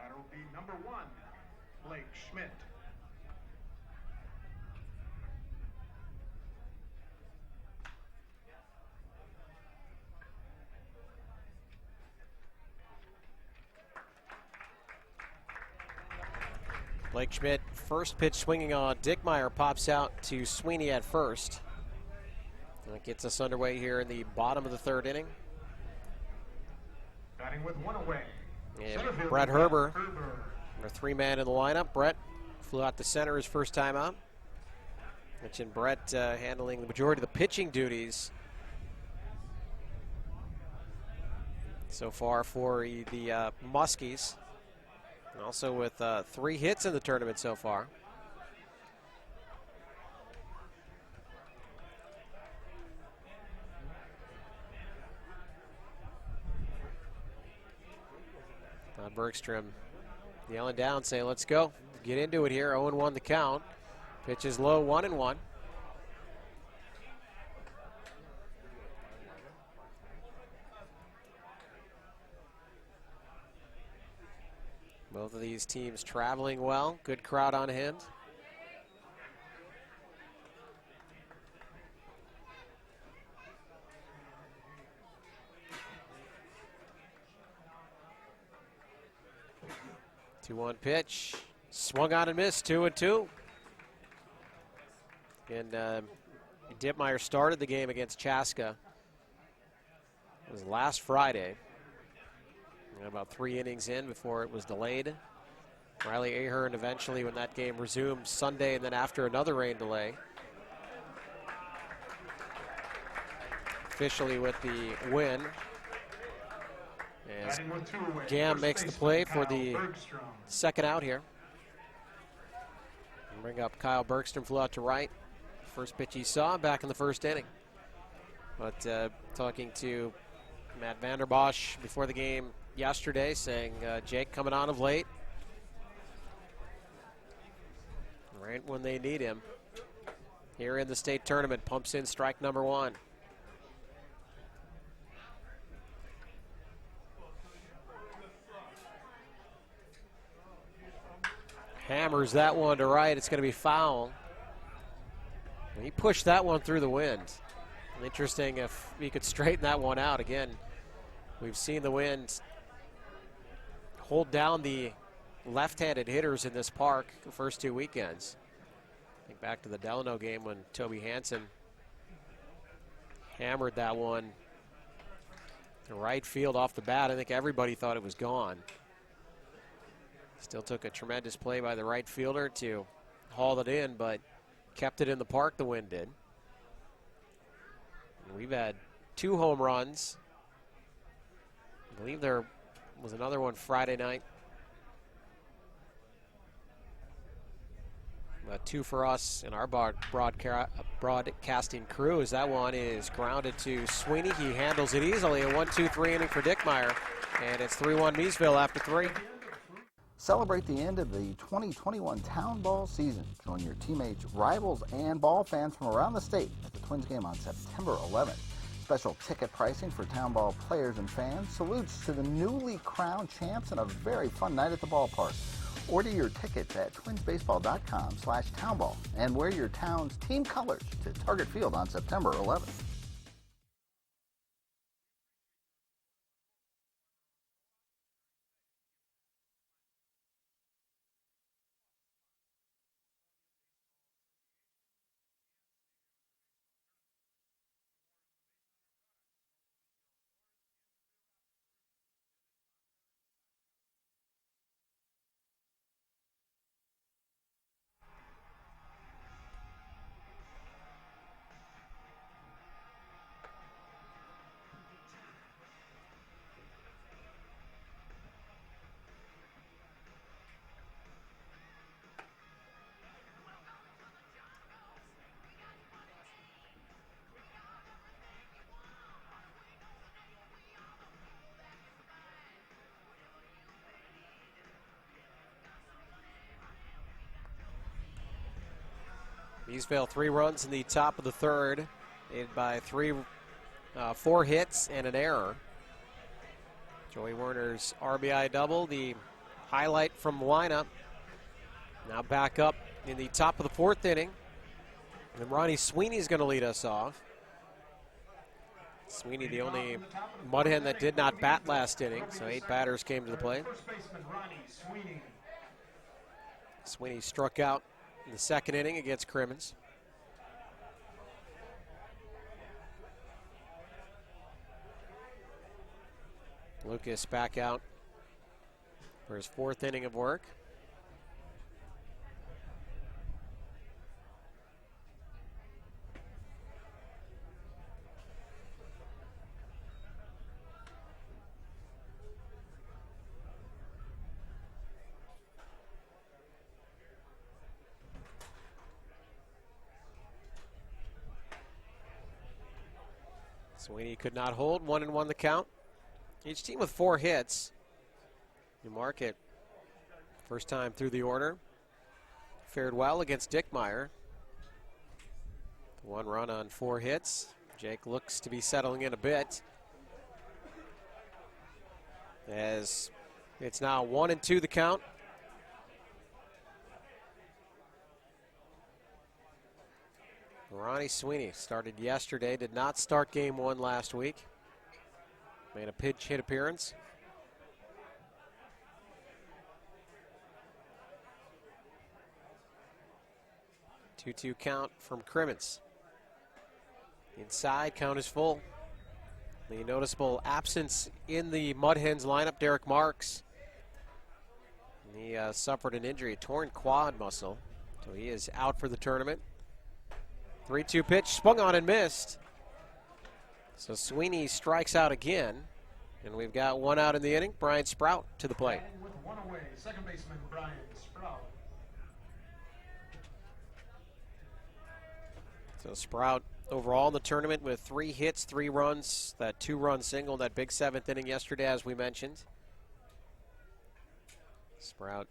That'll be number 1, Blake Schmidt. Blake Schmidt, first pitch swinging on Dickmeyer, pops out to Sweeney at first. That gets us underway here in the bottom of the third inning. Batting with 1 away. And Brett Herber, our 3-man in the lineup. Brett flew out to center his first time out. Mentioned Brett handling the majority of the pitching duties so far for the Muskies. And also with 3 hits in the tournament so far. Bergstrom yelling down, saying, let's go. Get into it here. 0-1 the count. Pitch is low, 1-1. Both of these teams traveling well. Good crowd on hand. Two-one pitch, swung on and missed, 2-2. And Dittmeyer started the game against Chaska. It was last Friday. About 3 innings in before it was delayed. Riley Ahern eventually, when that game resumed Sunday, and then after another rain delay, officially with the win. As Gam makes the play for the second out here. Bring up Kyle Bergstrom, flew out to right. First pitch he saw back in the first inning. But talking to Matt Vanderbosh before the game yesterday, saying Jake coming on of late. right when they need him. Here in the state tournament, pumps in strike number one. Hammers that one to right. It's going to be foul. He pushed that one through the wind. Interesting if he could straighten that one out. Again, we've seen the wind hold down the left-handed hitters in this park the first two weekends. Think back to the Delano game when Toby Hansen hammered that one to right field off the bat. I think everybody thought it was gone. Still took a tremendous play by the right fielder to haul it in, but kept it in the park, the wind did. And we've had 2 home runs. I believe there was another one Friday night. 2 for us in our broadcasting crew, as that one is grounded to Sweeney. He handles it easily. A 1-2-3 inning for Dickmeyer, and it's 3-1 Miesville after 3. Celebrate the end of the 2021 Town Ball season. Join your teammates, rivals, and ball fans from around the state at the Twins game on September 11th. Special ticket pricing for Town Ball players and fans. Salutes to the newly crowned champs and a very fun night at the ballpark. Order your tickets at twinsbaseball.com/townball and wear your town's team colors to Target Field on September 11th. Miesville 3 runs in the top of the third, aided by 4 hits and an error. Joey Werner's RBI double, the highlight from the lineup. Now back up in the top of the 4th inning. And Ronnie Sweeney is going to lead us off. Sweeney, the only Mudhen that did not bat last inning, so 8 batters came to the plate. Sweeney struck out in the 2nd inning against Crimmins. Lucas back out for his 4th inning of work. Sweeney could not hold, 1-1 the count. Each team with 4 hits. New Market, first time through the order, fared well against Dickmeyer. 1 run on 4 hits. Jake looks to be settling in a bit, as it's now 1-2 the count. Ronnie Sweeney started yesterday, did not start game 1 last week. Made a pitch hit appearance. Two-two count from Crimmins. Inside, count is full. The noticeable absence in the Mudhens lineup, Derek Marks. He suffered an injury, a torn quad muscle, so he is out for the tournament. 3-2 pitch, swung on and missed. So Sweeney strikes out again, and we've got 1 out in the inning. Brian Sprout to the plate. With 1 away, second baseman Brian Sprout. So Sprout overall in the tournament with 3 hits, 3 runs, that 2-run single, that big 7th inning yesterday, as we mentioned. Sprout,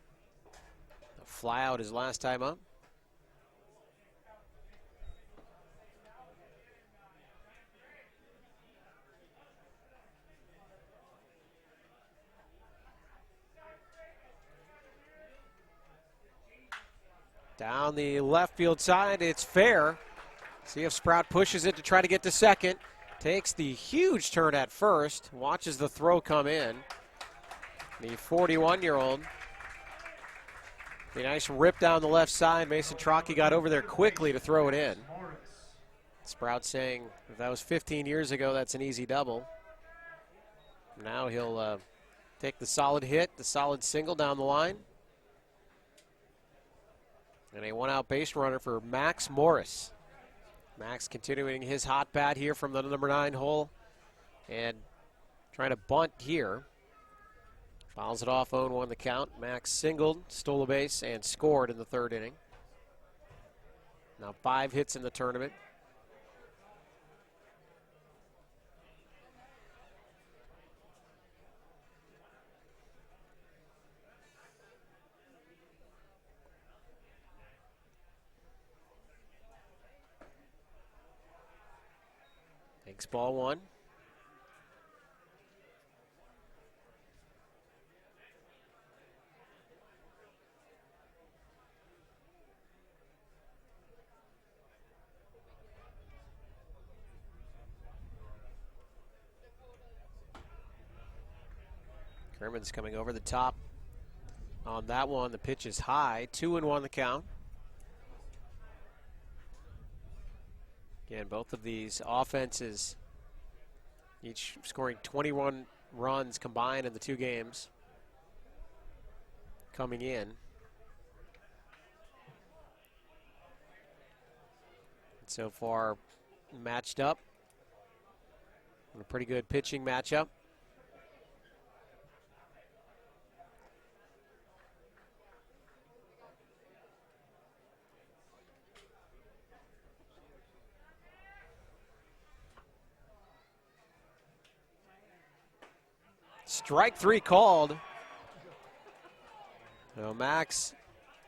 a fly out his last time up. Down the left field side, it's fair. See if Sprout pushes it to try to get to second. Takes the huge turn at first. Watches the throw come in. The 41-year-old. A nice rip down the left side. Mason Trocchi got over there quickly to throw it in. Sprout saying if that was 15 years ago, that's an easy double. Now he'll take the solid hit, the solid single down the line. And a one-out base runner for Max Morris. Max continuing his hot bat here from the number 9 hole and trying to bunt here. Fouls it off, 0-1 the count. Max singled, stole a base, and scored in the 3rd inning. Now 5 hits in the tournament. Takes ball 1. Kerman's coming over the top on that one. The pitch is high. 2-1 the count. Again, both of these offenses, each scoring 21 runs combined in the 2 games coming in. So far, matched up. A pretty good pitching matchup. Strike 3 called. So Max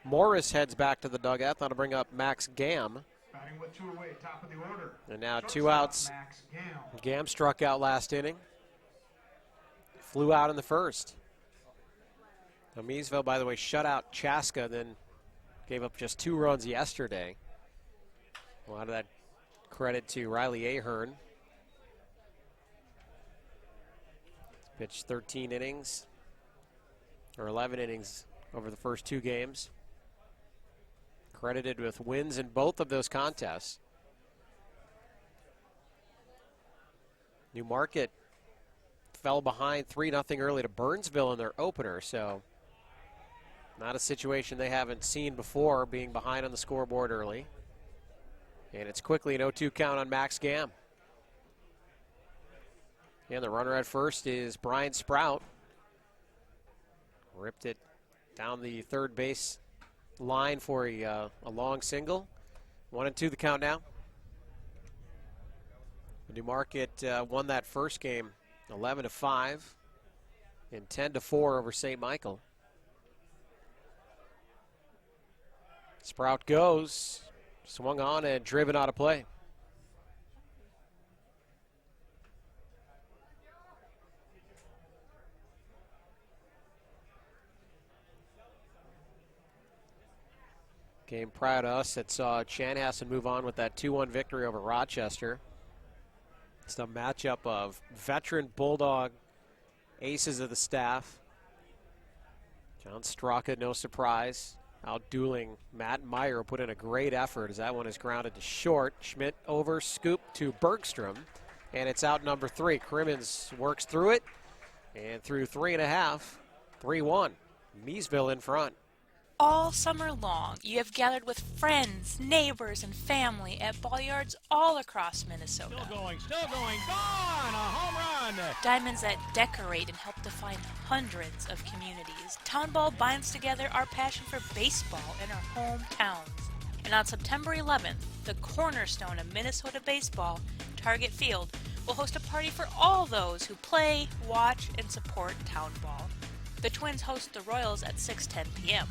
Morris heads back to the dugout. That'll bring up Max Gam. Batting with 2 away, top of the order. And now 2 outs. Max Gam. Gam struck out last inning. Flew out in the 1st. Now Miesville, by the way, shut out Chaska, then gave up just 2 runs yesterday. A lot of that credit to Riley Ahern. Pitched 13 innings, or 11 innings over the first 2 games. Credited with wins in both of those contests. New Market fell behind 3-0 early to Burnsville in their opener, so not a situation they haven't seen before, being behind on the scoreboard early. And it's quickly an 0-2 count on Max Gam. And the runner at first is Brian Sprout. Ripped it down the 3rd base line for a long single. 1-2 the count now. New Market won that first game 11-5 and 10-4 over St. Michael. Sprout goes, swung on and driven out of play. Game prior to us that saw Chanhassen move on with that 2-1 victory over Rochester. It's a matchup of veteran Bulldog aces of the staff. John Straka, no surprise, outdueling Matt Meyer, who put in a great effort as that one is grounded to short. Schmidt over, scoop to Bergstrom, and it's out number 3. Crimmins works through it, and through 3.5, 3-1. Miesville in front. All summer long, you have gathered with friends, neighbors, and family at ball yards all across Minnesota. Still going, gone! A home run! Diamonds that decorate and help define hundreds of communities. Town Ball binds together our passion for baseball in our hometowns. And on September 11th, the cornerstone of Minnesota baseball, Target Field, will host a party for all those who play, watch, and support Town Ball. The Twins host the Royals at 6:10 p.m.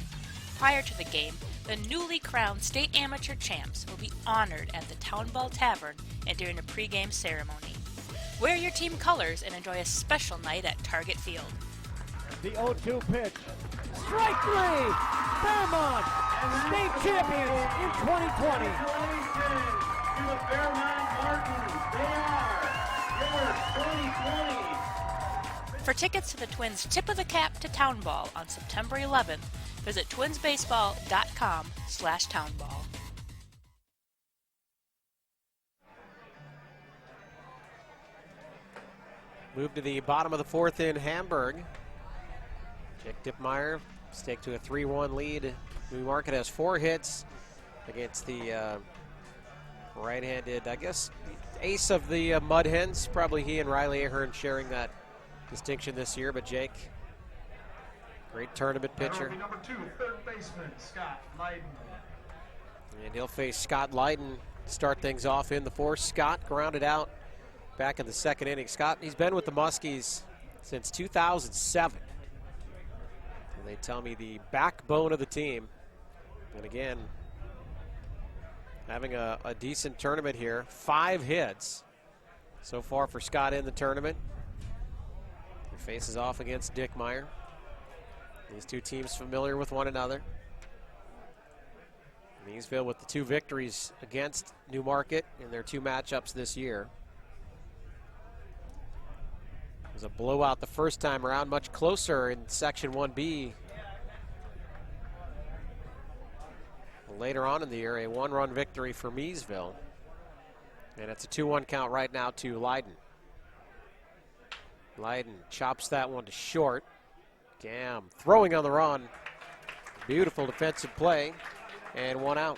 Prior to the game, the newly crowned state amateur champs will be honored at the Town Ball Tavern and during a pregame ceremony. Wear your team colors and enjoy a special night at Target Field. The 0-2 pitch. Strike 3! Fairmont! state champions in 2020. Congratulations to the Fairmont Martins. They are your 2020. For tickets to the Twins' Tip of the Cap to Town Ball on September 11th, visit twinsbaseball.com/townball. Move to the bottom of the fourth in Hamburg. Jake Dippmeyer stake to a 3-1 lead. Newmarket has 4 hits against the right-handed, I guess, ace of the Mudhens. Probably he and Riley Ahern sharing that distinction this year, but Jake, great tournament pitcher. Number 2, third baseman, Scott Leiden. And he'll face Scott Leiden to start things off in the fourth. Scott grounded out back in the second inning. Scott, he's been with the Muskies since 2007. And they tell me the backbone of the team. And again, having a decent tournament here. 5 hits so far for Scott in the tournament. He faces off against Dickmeyer. These two teams familiar with one another. Miesville with the 2 victories against Newmarket in their 2 matchups this year. It was a blowout the first time around, much closer in Section 1B. Later on in the year, a 1-run victory for Miesville. And it's a 2-1 count right now to Leiden. Leiden chops that one to short. Gam throwing on the run. Beautiful defensive play. And 1 out.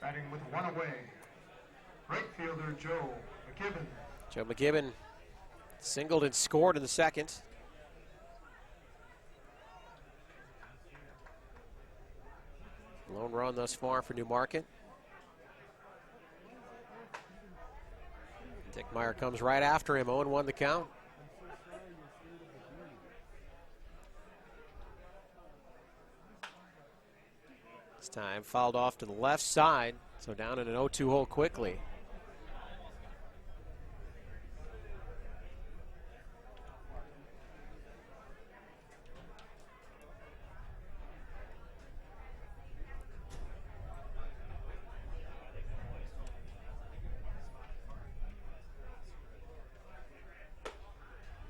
Batting with 1 away, right fielder Joe McKibben. Joe McKibben singled and scored in the second. Lone run thus far for Newmarket. Dickmeyer comes right after him, 0-1 the count. This time fouled off to the left side, so down in an 0-2 hole quickly.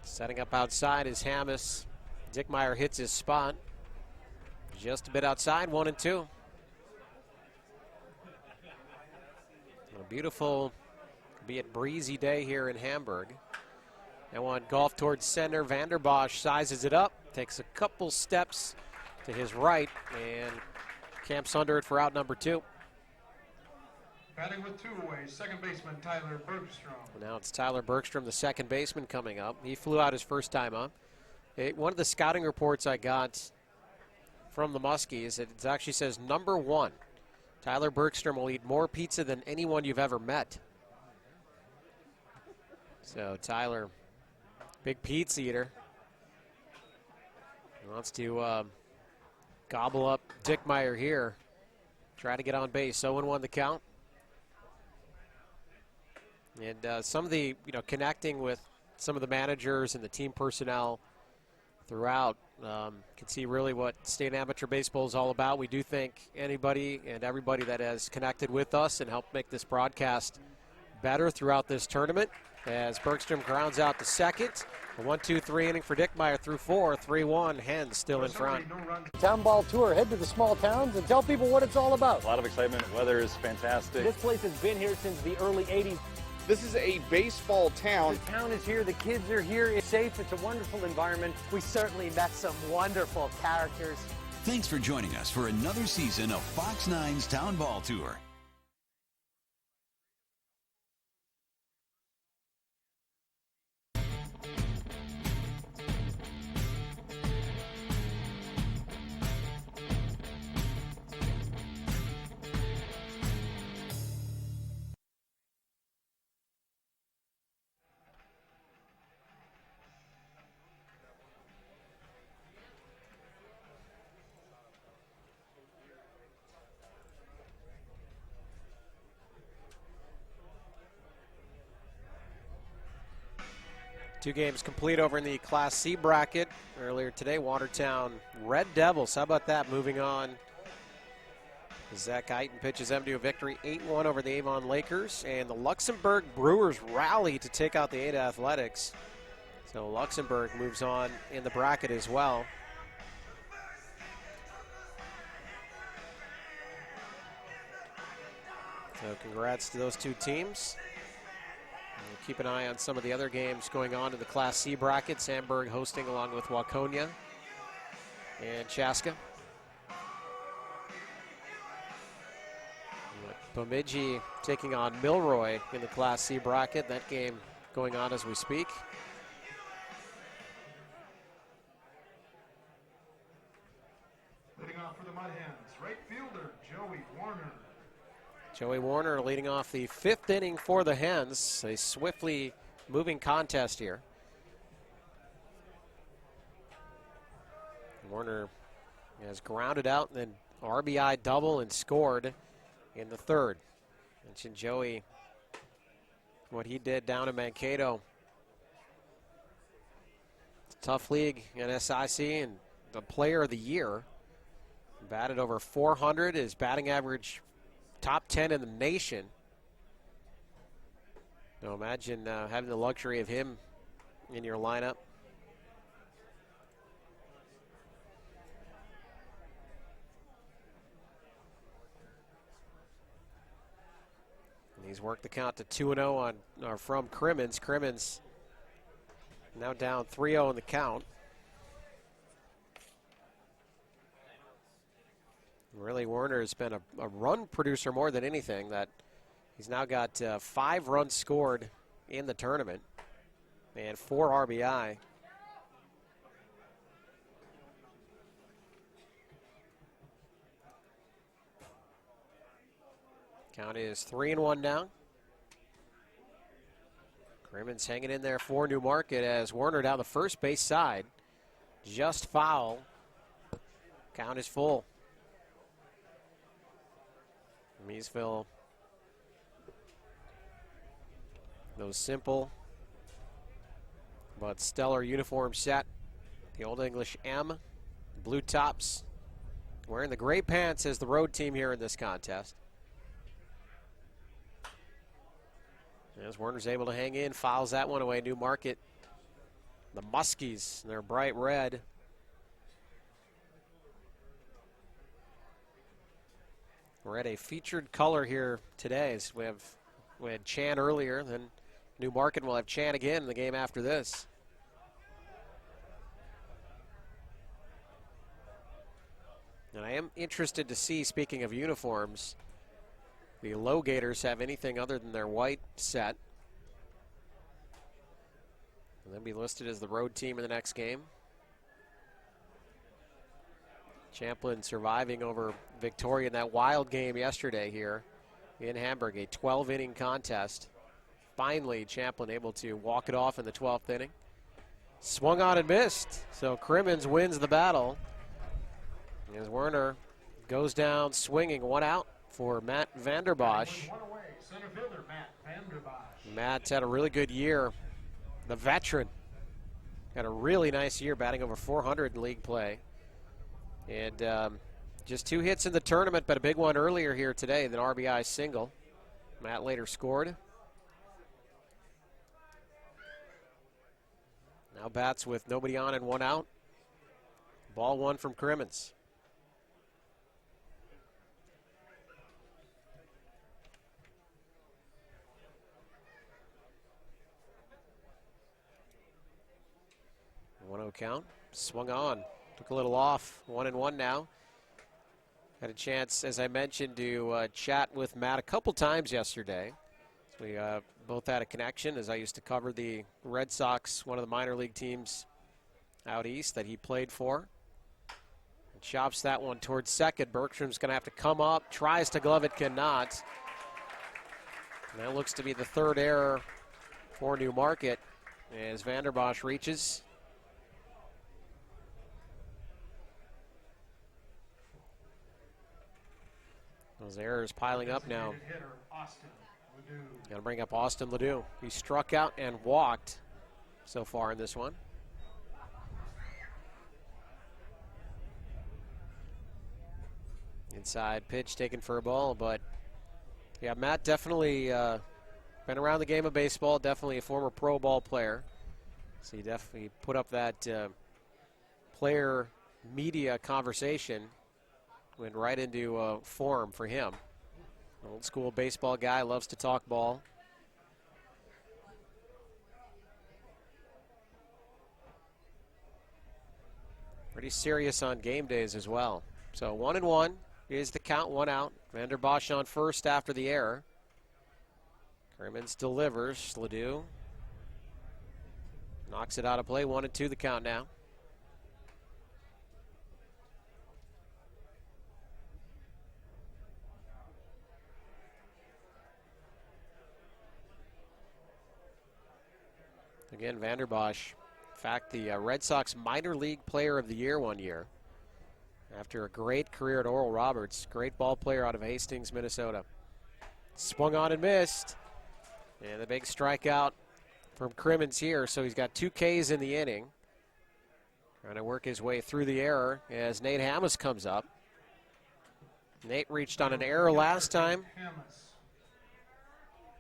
Setting up outside is Hammis. Dickmeyer hits his spot. Just a bit outside, 1-2. A beautiful, be it breezy day here in Hamburg. That one golf towards center. Vanderbosh sizes it up, takes a couple steps to his right, and camps under it for out number 2. Batting with 2 away, second baseman Tyler Bergstrom. Now it's Tyler Bergstrom, the second baseman, coming up. He flew out his first time up. One of the scouting reports I got from the Muskies, it actually says number 1. Tyler Bergstrom will eat more pizza than anyone you've ever met. So Tyler, big pizza eater. He wants to gobble up Dickmeyer here. Try to get on base. 0-1 the count. And some of the, connecting with some of the managers and the team personnel throughout, can see really what state amateur baseball is all about. We do thank anybody and everybody that has connected with us and helped make this broadcast better throughout this tournament. As Bergstrom grounds out to second, a 1-2-3 inning for Dickmeyer through 4, 3-1. Hens still in front. Town Ball Tour. Head to the small towns and tell people what it's all about. A lot of excitement. Weather is fantastic. This place has been here since the early 80s. This is a baseball town. The town is here, the kids are here, it's safe, it's a wonderful environment. We certainly met some wonderful characters. Thanks for joining us for another season of Fox 9's Town Ball Tour. 2 games complete over in the Class C bracket. Earlier today, Watertown Red Devils. How about that? Moving on. Zach Eiten pitches them to a victory 8-1 over the Avon Lakers. And the Luxembourg Brewers rally to take out the Ada Athletics. So Luxembourg moves on in the bracket as well. So congrats to those 2 teams. We'll keep an eye on some of the other games going on in the Class C bracket. Sandburg hosting along with Waconia and Chaska. Bemidji taking on Milroy in the Class C bracket. That game going on as we speak. Leading off for the Mudhens, right fielder Joey Warner. Joey Warner leading off the 5th inning for the Hens. A swiftly moving contest here. Warner has grounded out and then RBI double and scored in the 3rd. Mentioned Joey, what he did down in Mankato. It's a tough league in SIC and the player of the year. Batted over 400, his batting average top 10 in the nation. So imagine having the luxury of him in your lineup. And he's worked the count to 2-0 from Crimmins. Crimmins now down 3-0 in the count. Really, Warner has been a run producer more than anything. That he's now got 5 runs scored in the tournament and 4 RBI. Count is 3-1 now. Crimmins hanging in there for Newmarket as Warner down the first base side. Just foul. Count is full. Miesville, those simple but stellar uniform set. The Old English M, blue tops, wearing the gray pants as the road team here in this contest. As Warner's able to hang in, fouls that one away. Newmarket, the Muskies, they're bright red. We're at a featured color here today. As we had Chan earlier, then Newmarket will have Chan again in the game after this. And I am interested to see, speaking of uniforms, the Low Gators have anything other than their white set. And they'll be listed as the road team in the next game. Champlin surviving over Victoria in that wild game yesterday here in Hamburg, a 12-inning contest. Finally, Champlin able to walk it off in the 12th inning. Swung on and missed, so Crimmins wins the battle. As Werner goes down swinging, 1 out for Matt Vanderbosh. Center fielder Matt Vanderbosh. Matt's had a really good year. The veteran had a really nice year, batting over 400 in league play. And just 2 hits in the tournament, but a big one earlier here today, an RBI single. Matt later scored. Now bats with nobody on and 1 out. Ball 1 from Crimmins. One 0 count. Swung on. Took a little off. 1-1 now. Had a chance, as I mentioned, to chat with Matt a couple times yesterday. So we both had a connection, as I used to cover the Red Sox, one of the minor league teams out east that he played for. And chops that one towards second. Bergstrom's going to have to come up. Tries to glove it, cannot. And that looks to be the 3rd error for Newmarket as Vanderbosh reaches. Those errors piling up now. Got to bring up Austin Ledoux. He struck out and walked so far in this one. Inside pitch taken for a ball, but yeah, Matt definitely been around the game of baseball, definitely a former pro ball player. So he definitely put up that player media conversation, went right into form for him. Old school baseball guy, loves to talk ball. Pretty serious on game days as well. So 1-1 is the count, 1 out. Vanderbosh on first after the error. Crimmins delivers. Ledoux knocks it out of play. 1-2 the count now. Again, Vanderbosh, in fact, the Red Sox minor league player of the year one year. After a great career at Oral Roberts, great ball player out of Hastings, Minnesota. Swung on and missed. And the big strikeout from Crimmins here, so he's got 2 Ks in the inning. Trying to work his way through the error as Nate Hammes comes up. Nate reached on an error last time.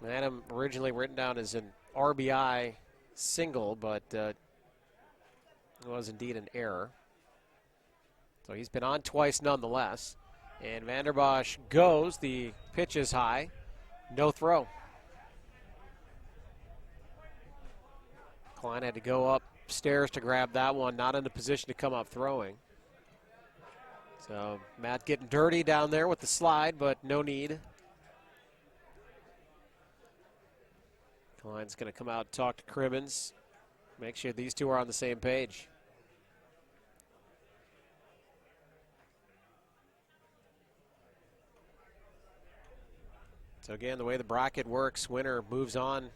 I had him originally written down as an RBI single, but it was indeed an error. So he's been on twice nonetheless. And Vanderbosh goes. The pitch is high. No throw. Klein had to go upstairs to grab that one. Not in a position to come up throwing. So Matt getting dirty down there with the slide, but no need. Klein's going to come out and talk to Crimmins. Make sure these two are on the same page. So again, the way the bracket works, winner moves on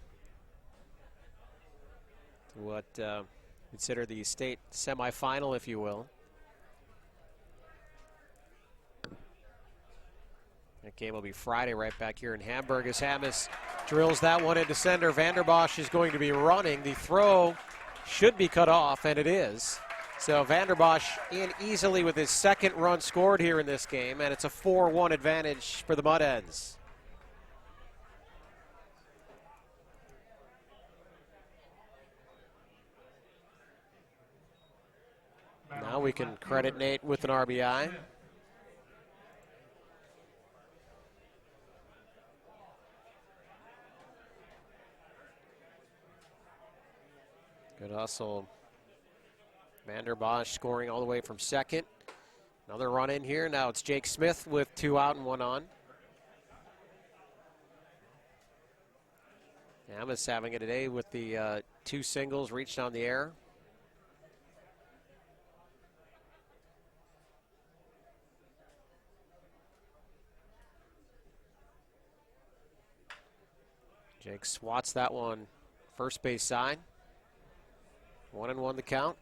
to what consider the state semifinal, if you will. That game will be Friday right back here in Hamburg as Hammes drills that one into center. Vanderbosh is going to be running. The throw should be cut off, and it is. So Vanderbosh in easily with his second run scored here in this game, and it's a 4-1 advantage for the Mudhens. Now we can credit Nate with an RBI. Good hustle. Vanderbosh scoring all the way from second. Another run in here. Now it's Jake Smith with 2 out and 1 on. Hammes having it today with the 2 singles reached on the air. Jake swats that one first base side. 1-1 the count.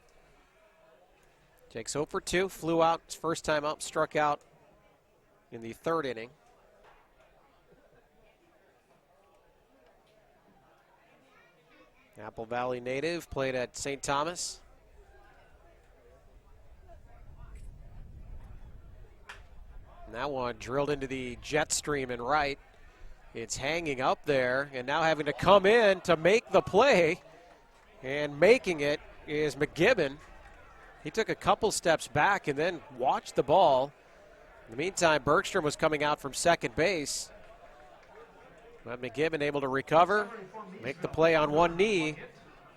Jake's 0 for 2, flew out his first time up, struck out in the 3rd inning. Apple Valley native, played at St. Thomas. And that one drilled into the jet stream and right. It's hanging up there, and now having to come in to make the play. And making it is McGibbon. He took a couple steps back and then watched the ball. In the meantime, Bergstrom was coming out from second base. But McGibbon able to recover, make the play on one knee.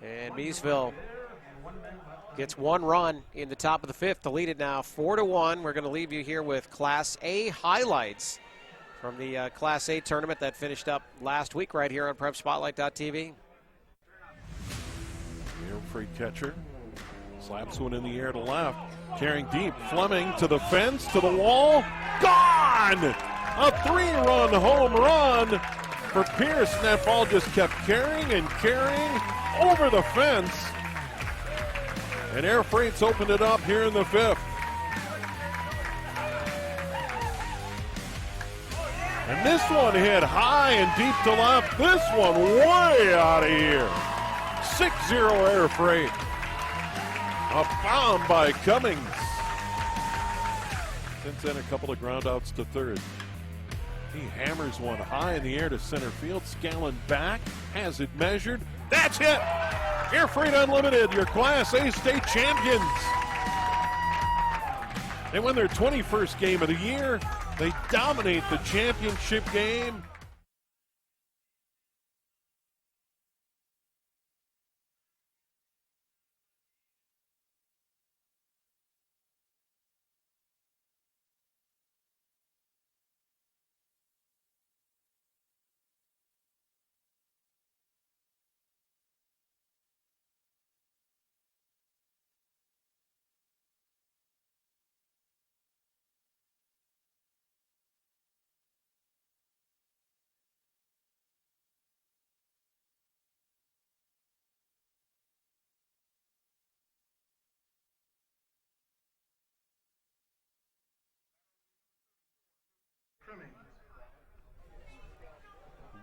And Miesville gets 1 run in the top of the 5th to lead it now 4-1. We're going to leave you here with Class A highlights from the Class A tournament that finished up last week right here on PrepSpotlight.tv. Free catcher slaps one in the air to left, carrying deep. Fleming to the fence, to the wall, gone! A 3-run home run for Pierce. And that ball just kept carrying and carrying over the fence. And Air Freight's opened it up here in the 5th. And this one hit high and deep to left. This one way out of here. zero air freight. A bomb by Cummings. Since then, a couple of ground outs to third. He hammers one high in the air to center field. Scallon back, has it measured. That's it! Air Freight Unlimited, your Class A state champions. They win their 21st game of the year. They dominate the championship game.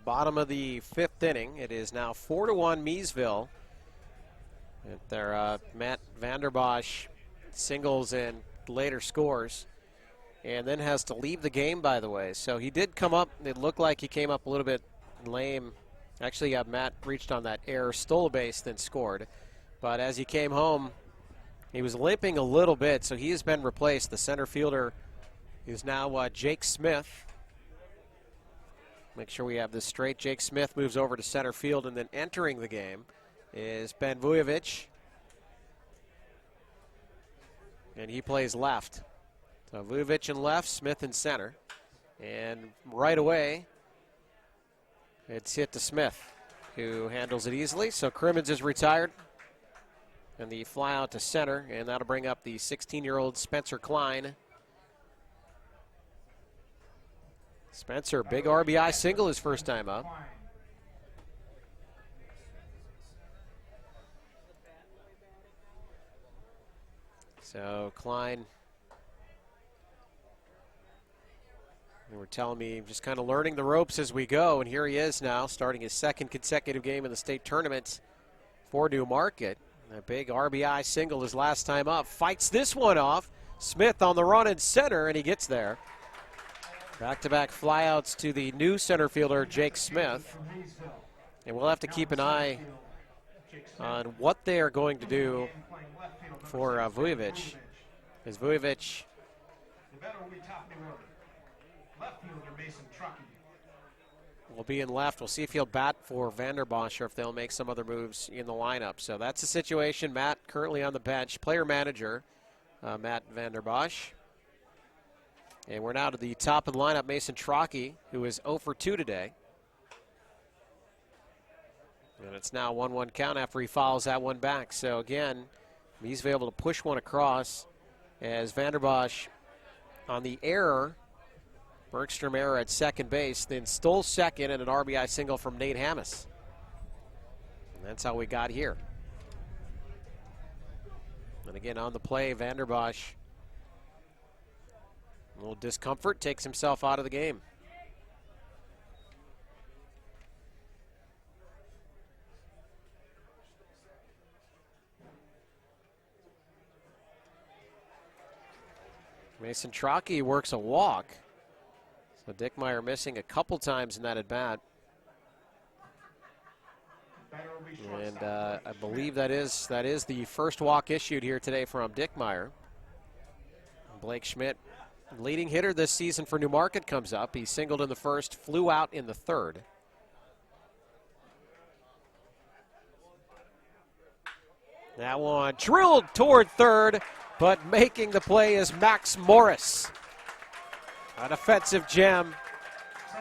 Bottom of the fifth inning. It is now 4-1 Miesville. And their Matt Vanderbosh singles and later scores. And then has to leave the game, by the way. So he did come up. It looked like he came up a little bit lame. Actually, Matt reached on that error, stole a base, then scored. But as he came home, he was limping a little bit, so he has been replaced. The center fielder is now Jake Smith. Make sure we have this straight. Jake Smith moves over to center field, and then entering the game is Ben Vujovic. And he plays left. So Vujovic in left, Smith in center. And right away, it's hit to Smith, who handles it easily. So Crimmins is retired. And the fly out to center, and that'll bring up the 16-year-old Spencer Klein. Spencer, big RBI single his first time up. So Klein, they were telling me just kind of learning the ropes as we go, and here he is now starting his second consecutive game in the state tournament for New Market. A big RBI single his last time up. Fights this one off. Smith on the run in center, and he gets there. Back-to-back flyouts to the new center fielder, Jake Smith. And we'll have to keep an eye on what they are going to do for Vujovic. Because Vujovic will be in left. We'll see if he'll bat for Vanderbosh or if they'll make some other moves in the lineup. So that's the situation. Matt currently on the bench. Player manager, Matt Vanderbosh. And we're now to the top of the lineup, Mason Trockey, who is 0 for 2 today. And it's now 1-1 count after he fouls that one back. So again, he's able to push one across as Vanderbosh on the error, Bergstrom error at second base, then stole second and an RBI single from Nate Hammis. And that's how we got here. And again, on the play, Vanderbosh, a little discomfort, takes himself out of the game. Mason Trockey works a walk. So Dickmeyer missing a couple times in that at bat. And I believe that is the first walk issued here today from Dickmeyer. Blake Schmidt, leading hitter this season for New Market, comes up. He singled in the first, flew out in the third. That one drilled toward third, but making the play is Max Morris. An offensive gem,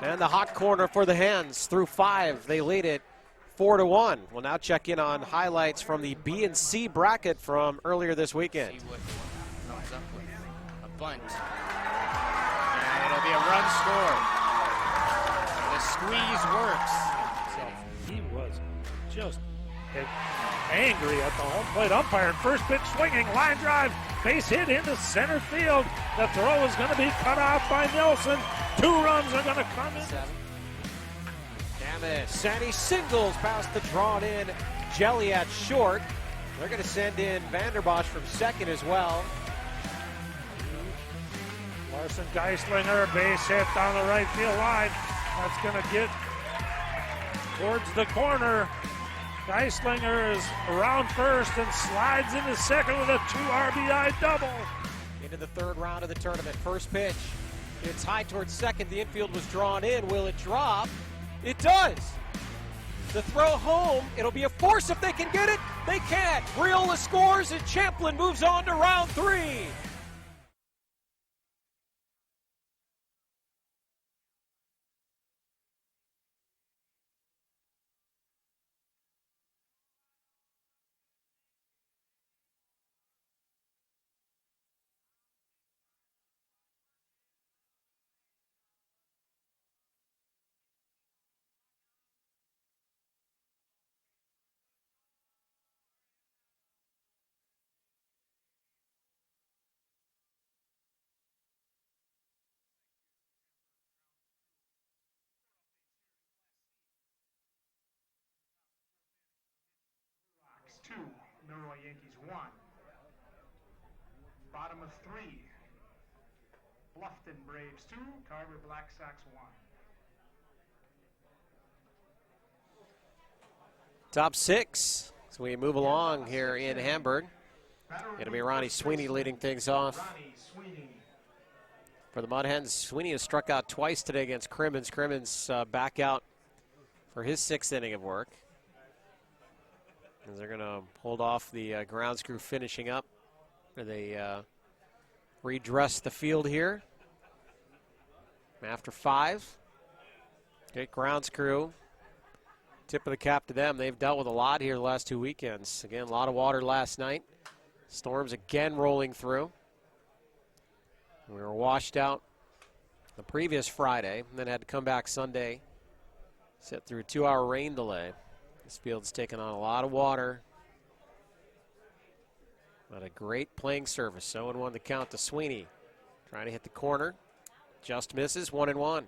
and the hot corner for the Hens. Through 5, they lead it 4-1. We'll now check in on highlights from the B and C bracket from earlier this weekend. Comes up with a bunt. And it'll be a run scored. The squeeze works. So he was just angry at the home plate umpire. First pitch swinging, line drive, base hit into center field. The throw is going to be cut off by Nelson. 2 runs are going to come in. Damn it, Sandy singles past the drawn in Jelly at short. They're going to send in Vanderbosh from second as well. Larson Geislinger, base hit down the right field line. That's going to get towards the corner. Geislinger is around first and slides into second with a 2 RBI double. Into the third round of the tournament. First pitch. It's high towards second. The infield was drawn in. Will it drop? It does. The throw home. It'll be a force if they can get it. They can't. Riola scores and Champlin moves on to round 3. Two, Milroy Yankees 1. Bottom of 3, Bluffton Braves 2, Carver Black Sox 1. Top 6. So we move along here in Hamburg. It'll be Ronnie Sweeney leading things off. For the Mudhens, Sweeney has struck out twice today against Crimmins. Crimmins back out for his 6th inning of work. As they're going to hold off the grounds crew finishing up. They redress the field here. After 5. Okay, grounds crew. Tip of the cap to them. They've dealt with a lot here the last 2 weekends. Again, a lot of water last night. Storms again rolling through. We were washed out the previous Friday, and then had to come back Sunday. Sit through a 2-hour rain delay. This field's taken on a lot of water. Not a great playing surface. 0-1 the count to Sweeney. Trying to hit the corner. Just misses. 1-1.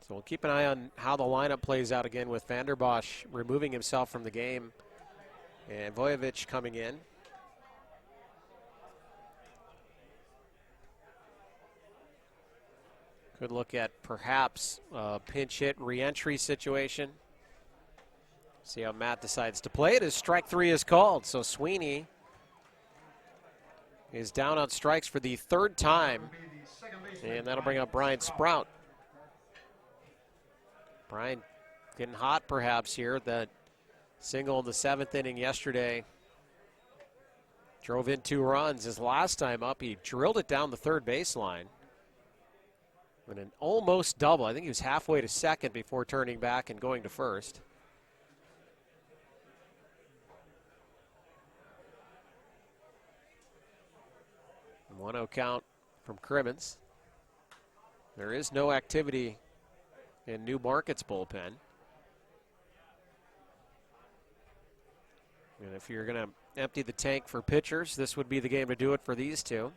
So we'll keep an eye on how the lineup plays out again with Vanderbosh removing himself from the game and Voyevich coming in. Could look at perhaps a pinch hit re-entry situation. See how Matt decides to play it as strike 3 is called. So Sweeney is down on strikes for the 3rd time. And that'll bring up Brian Sprout. Brian getting hot perhaps here. That single in the 7th inning yesterday drove in 2 runs. His last time up, he drilled it down the 3rd baseline. And an almost double. I think he was halfway to second before turning back and going to first. 1-0 count from Crimmins. There is no activity in New Market's bullpen. And if you're going to empty the tank for pitchers, this would be the game to do it for these two.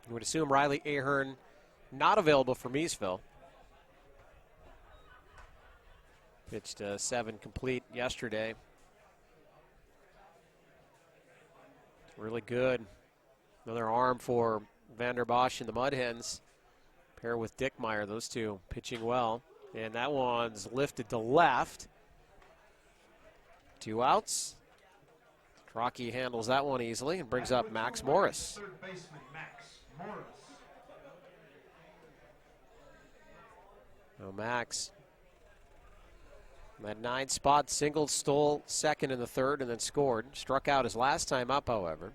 You would assume Riley Ahern not available for Miesville. Pitched 7 complete yesterday. Really good. Another arm for Vanderbosh and the Mudhens. Pair with Dickmeyer, those two pitching well. And that one's lifted to left. 2 outs. Rocky handles that one easily and brings up Max Morris. Third baseman Max Morris. Well, Max, that 9 spot single, stole second in the 3rd and then scored. Struck out his last time up, however.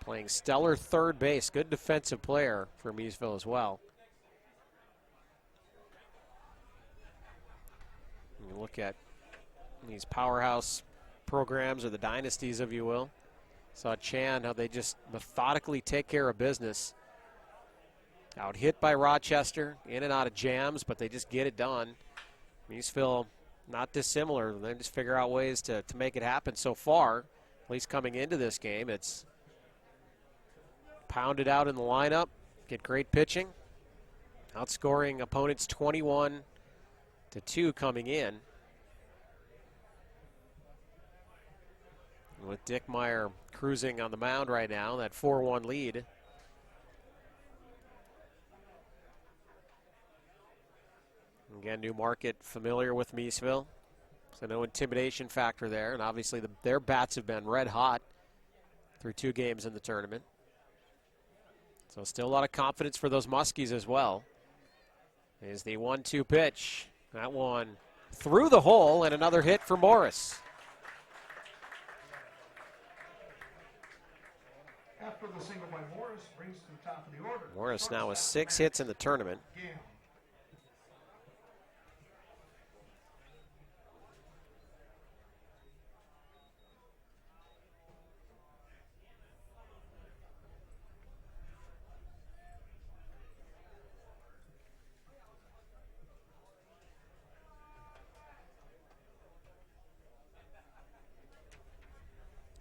Playing stellar 3rd base. Good defensive player for Miesville as well. You look at these powerhouse programs, or the dynasties, if you will. Saw Chan, how they just methodically take care of business. Out hit by Rochester, in and out of jams, but they just get it done. Miesville, not dissimilar. They just figure out ways to make it happen so far, at least coming into this game. It's pounded out in the lineup, get great pitching, outscoring opponents 21-2 coming in. With Dick Meyer cruising on the mound right now, that 4-1 lead. Again, Newmarket familiar with Miesville, so no intimidation factor there. And obviously their bats have been red hot through 2 games in the tournament. So still a lot of confidence for those Muskies as well. Is the 1-2 pitch. That one through the hole, and another hit for Morris. After the single by Morris, brings to the top of the order. Morris now with 6 hits in the tournament.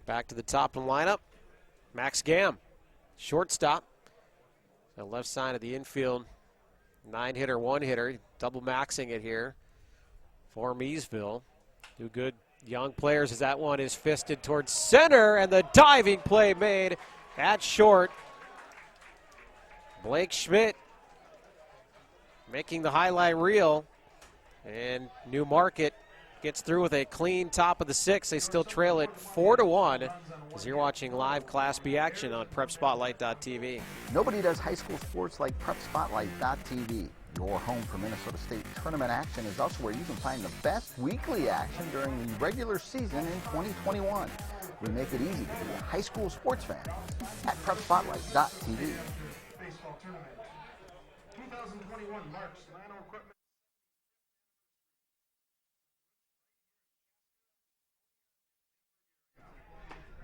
Back to the top of the lineup. Max Gamm, shortstop. The left side of the infield, 9-hitter, 1-hitter, double maxing it here for Miesville. 2 good young players as that one is fisted towards center, and the diving play made at short. Blake Schmidt making the highlight reel, and Newmarket gets through with a clean top of the 6th. They still trail it 4-1 as you're watching live Class B action on PrepSpotlight.tv. Nobody does high school sports like PrepSpotlight.tv. Your home for Minnesota State tournament action is also where you can find the best weekly action during the regular season in 2021. We make it easy to be a high school sports fan at PrepSpotlight.tv. Baseball tournament. 2021 marks Lano Equipment.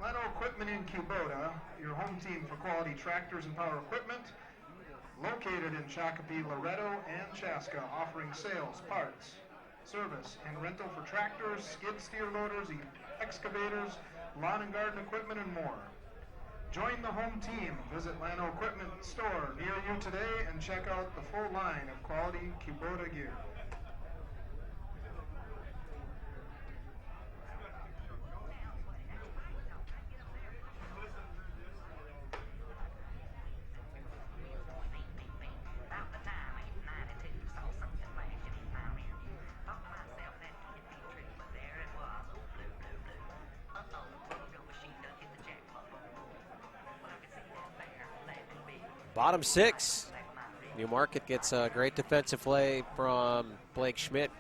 Lano Equipment in Kubota, your home team for quality tractors and power equipment, located in Shakopee, Loretto, and Chaska, offering sales, parts, service, and rental for tractors, skid steer loaders, excavators, lawn and garden equipment, and more. Join the home team. Visit Lano Equipment store near you today and check out the full line of quality Kubota gear. Bottom 6. Newmarket gets a great defensive play from Blake Schmidt.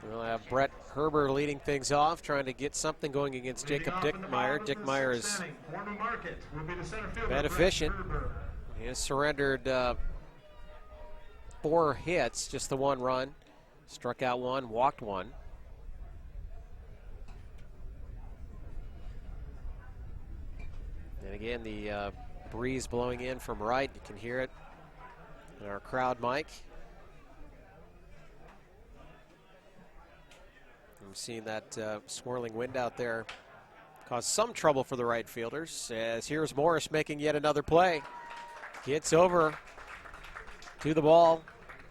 We'll have Brett Herber leading things off, trying to get something going against Jacob Dickmeyer. Dickmeyer is been efficient. He has surrendered 4 hits, just the 1 run. Struck out 1, walked 1. And again, the breeze blowing in from right. You can hear it in our crowd mic. I'm seeing that swirling wind out there cause some trouble for the right fielders, as here's Morris making yet another play. Gets over to the ball.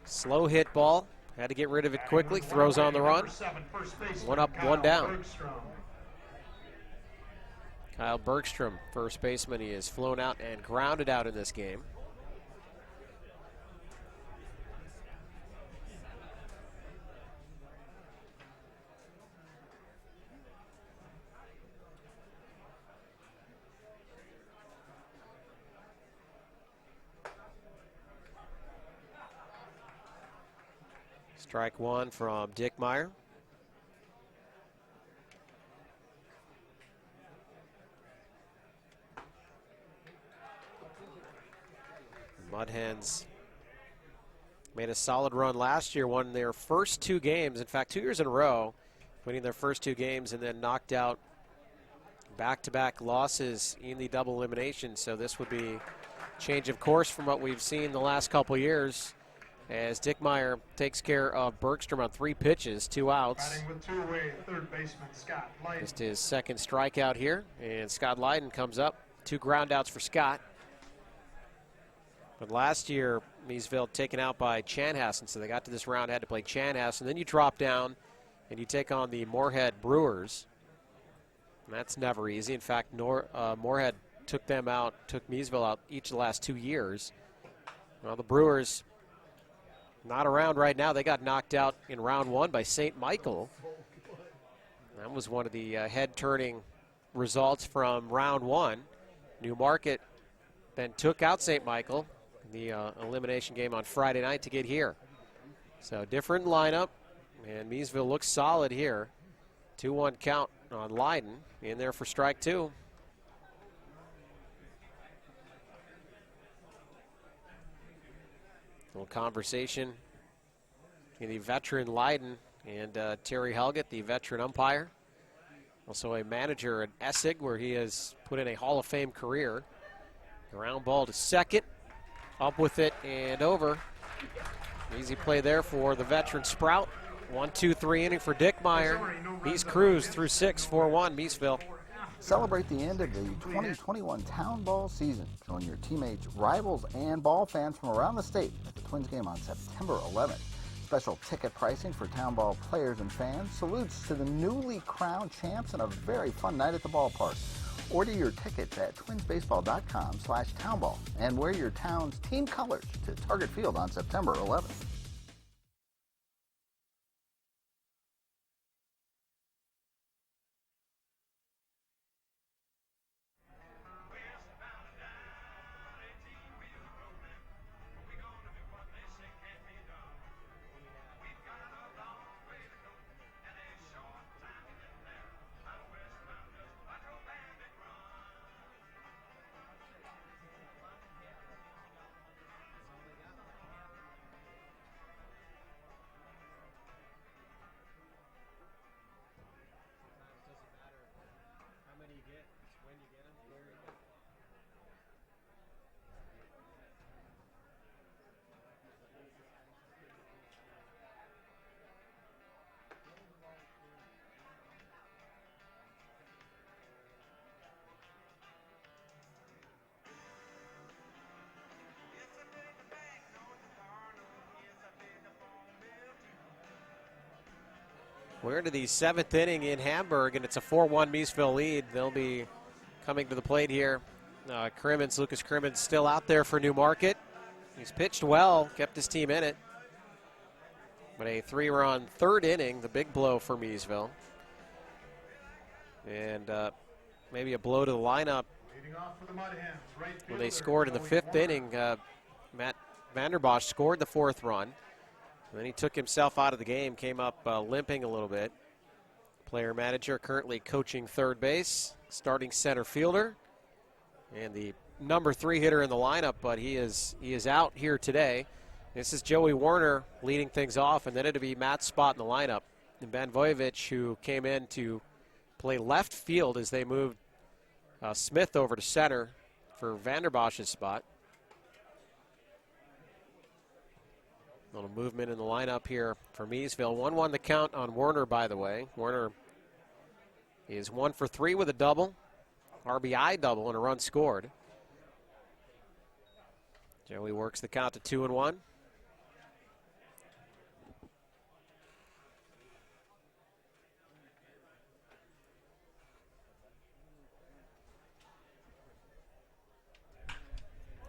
Slow hit ball. Had to get rid of it quickly. Throws on the run. 1 up, 1 down. Kyle Bergstrom, first baseman. He is flown out and grounded out in this game. Strike 1 from Dickmeyer. Mudhens made a solid run last year, won their first 2 games, in fact 2 years in a row, winning their first 2 games, and then knocked out back-to-back losses in the double elimination. So this would be change of course from what we've seen the last couple years, as Dickmeyer takes care of Bergstrom on 3 pitches, 2 outs. Batting with two-way third baseman Scott Lydon. Just his second strikeout here, and Scott Lydon comes up. 2 groundouts for Scott. But last year, Miesville taken out by Chanhassen, so they got to this round, had to play Chanhassen. Then you drop down and you take on the Moorhead Brewers. And that's never easy. In fact, Moorhead took Miesville out each of the last 2 years. Well, the Brewers not around right now. They got knocked out in round 1 by St. Michael. That was one of the head-turning results from round 1. New Market then took out St. Michael in the elimination game on Friday night to get here. So different lineup, and Miesville looks solid here. 2-1 count on Leiden, in there for strike 2. A little conversation between the veteran Leiden and Terry Helgett, the veteran umpire. Also a manager at Essig, where he has put in a Hall of Fame career. Ground ball to second. Up with it and over. Easy play there for the veteran Sprout. 1-2-3 inning for Dickmeyer. He's cruised through 6, 4-1 Miesville. Celebrate the end of the 2021 Town Ball season. Join your teammates, rivals, and ball fans from around the state at the Twins game on September 11th. Special ticket pricing for Town Ball players and fans. Salutes to the newly crowned champs and a very fun night at the ballpark. Order your tickets at twinsbaseball.com/townball and wear your town's team colors to Target Field on September 11th. We're into the 7th inning in Hamburg, and it's a 4-1 Miesville lead. They'll be coming to the plate here. Lucas Crimmins still out there for New Market. He's pitched well, kept his team in it. But a 3-run 3rd inning, the big blow for Miesville. And maybe a blow to the lineup. When they scored in the 5th inning, Matt Vanderbosh scored the 4th run. And then he took himself out of the game, came up limping a little bit. Player manager currently coaching third base, starting center fielder, and the number 3 hitter in the lineup, but he is out here today. This is Joey Warner leading things off, and then it'll be Matt's spot in the lineup. And Ben Vojevich, who came in to play left field as they moved Smith over to center for Vanderbosch's spot. A little movement in the lineup here for Miesville. 1-1 the count on Werner, by the way. Werner is 1 for 3 with a double, RBI double, and a run scored. Joey works the count to 2-1.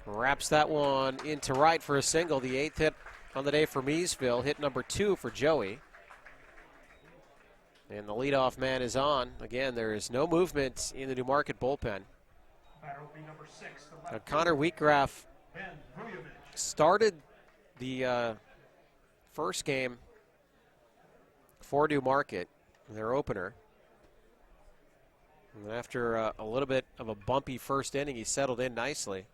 Wraps that one into right for a single. The 8th hit on the day for Miesville, hit number 2 for Joey. And the leadoff man is on. Again, there is no movement in the New Market bullpen. Connor Wheatgraff started the first game for New Market, their opener. And after a little bit of a bumpy first inning, he settled in nicely.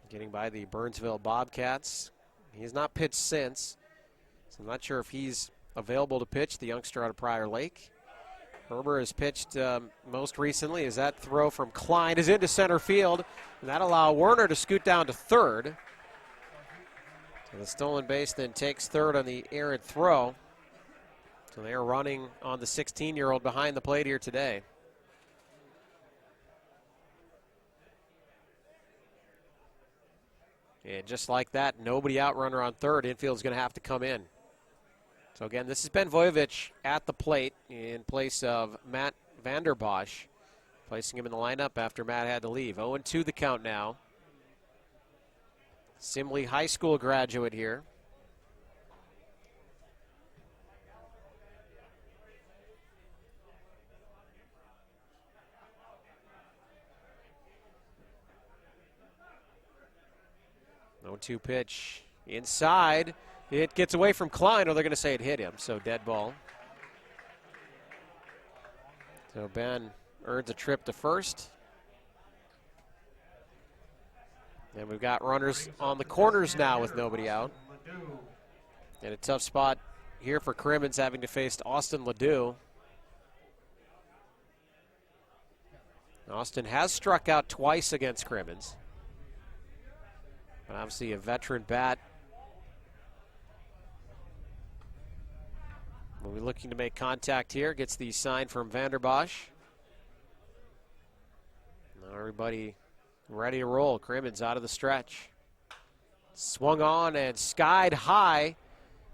Getting by the Burnsville Bobcats. He has not pitched since, so I'm not sure if he's available to pitch, the youngster out of Prior Lake. Herber has pitched most recently as that throw from Klein is into center field, and that allows Werner to scoot down to third. So the stolen base then takes third on the errant throw. So they are running on the 16-year-old behind the plate here today. And just like that, nobody out, runner on third. Infield's going to have to come in. So again, this is Ben Voyevich at the plate in place of Matt Vanderbosh, placing him in the lineup after Matt had to leave. 0-2 the count now. Simley High School graduate here. No 2 pitch inside. It gets away from Klein, or they're going to say it hit him, so dead ball. So Ben earns a trip to first. And we've got runners on the corners now with nobody out. And a tough spot here for Crimmins, having to face Austin Ledoux. Austin has struck out twice against Crimmins. But obviously a veteran bat. We'll be looking to make contact here. Gets the sign from Vanderbosh. Now everybody ready to roll. Crimmins out of the stretch. Swung on and skied high.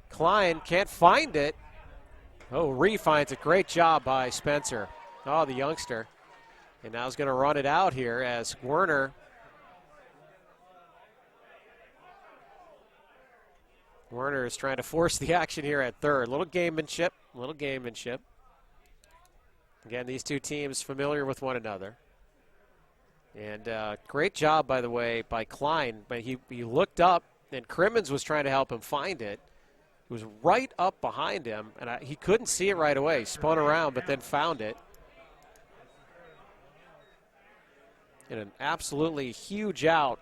Klein can't find it. Oh, Ree finds it. Great job by Spencer. Oh, the youngster. And now he's going to run it out here as Werner is trying to force the action here at third. Little gamemanship. Again, these two teams familiar with one another. And great job, by the way, by Klein. But he looked up, and Crimmins was trying to help him find it. It was right up behind him, and he couldn't see it right away. He spun around, but then found it. In an absolutely huge out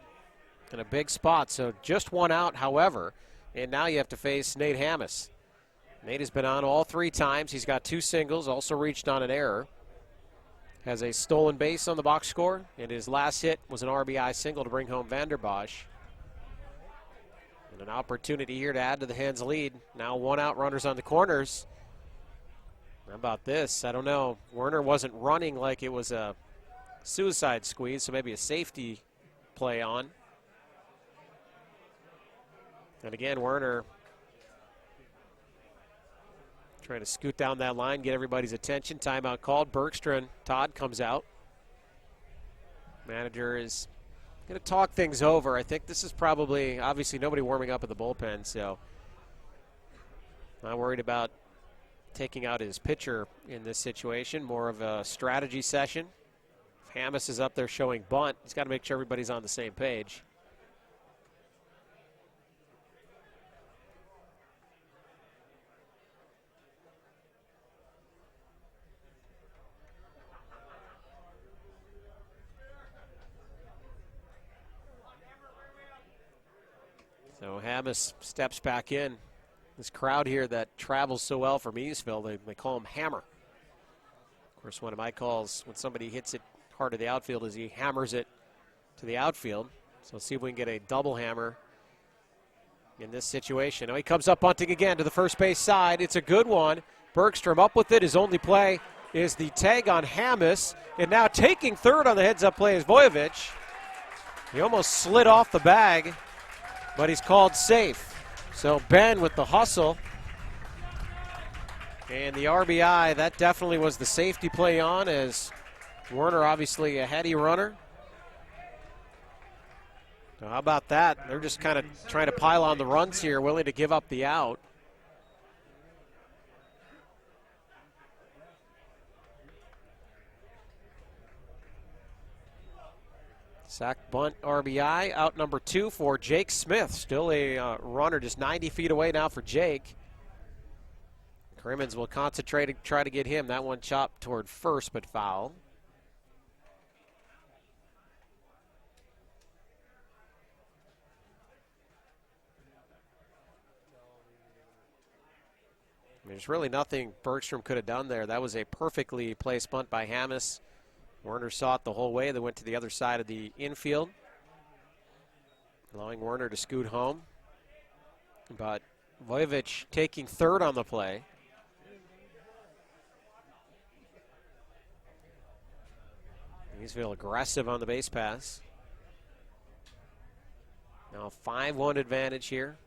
in a big spot. So just one out, however. And now you have to face Nate Hammis. Nate has been on all 3 times. He's got 2 singles, also reached on an error. Has a stolen base on the box score, and his last hit was an RBI single to bring home Vanderbosh. And an opportunity here to add to the Hens' lead. Now 1 out, runners on the corners. How about this? I don't know. Werner wasn't running like it was a suicide squeeze, so maybe a safety play on. And again, Werner trying to scoot down that line, get everybody's attention. Timeout called. Bergstrom, Todd comes out. Manager is going to talk things over. I think this is probably, obviously nobody warming up at the bullpen, so not worried about taking out his pitcher in this situation. More of a strategy session. If Hammis is up there showing bunt, he's got to make sure everybody's on the same page. So Hammis steps back in. This crowd here that travels so well from Miesville, they call him Hammer. Of course, one of my calls when somebody hits it hard to the outfield is he hammers it to the outfield. So let's see if we can get a double hammer in this situation. Now he comes up bunting again to the first base side. It's a good one. Bergstrom up with it. His only play is the tag on Hammis. And now taking third on the heads-up play is Voyevich. He almost slid off the bag, but he's called safe. So Ben with the hustle. And the RBI, that definitely was the safety play on, as Werner obviously a heady runner. So how about that? They're just kind of trying to pile on the runs here, willing to give up the out. Sack, bunt, RBI. Out number 2 for Jake Smith. Still a runner just 90 feet away now for Jake. Crimmins will concentrate and try to get him. That one chopped toward first, but foul. There's really nothing Bergstrom could have done there. That was a perfectly placed bunt by Hammis. Werner saw it the whole way. They went to the other side of the infield, allowing Werner to scoot home. But Voyevich taking third on the play. Miesville aggressive on the base pass. Now 5-1 advantage here.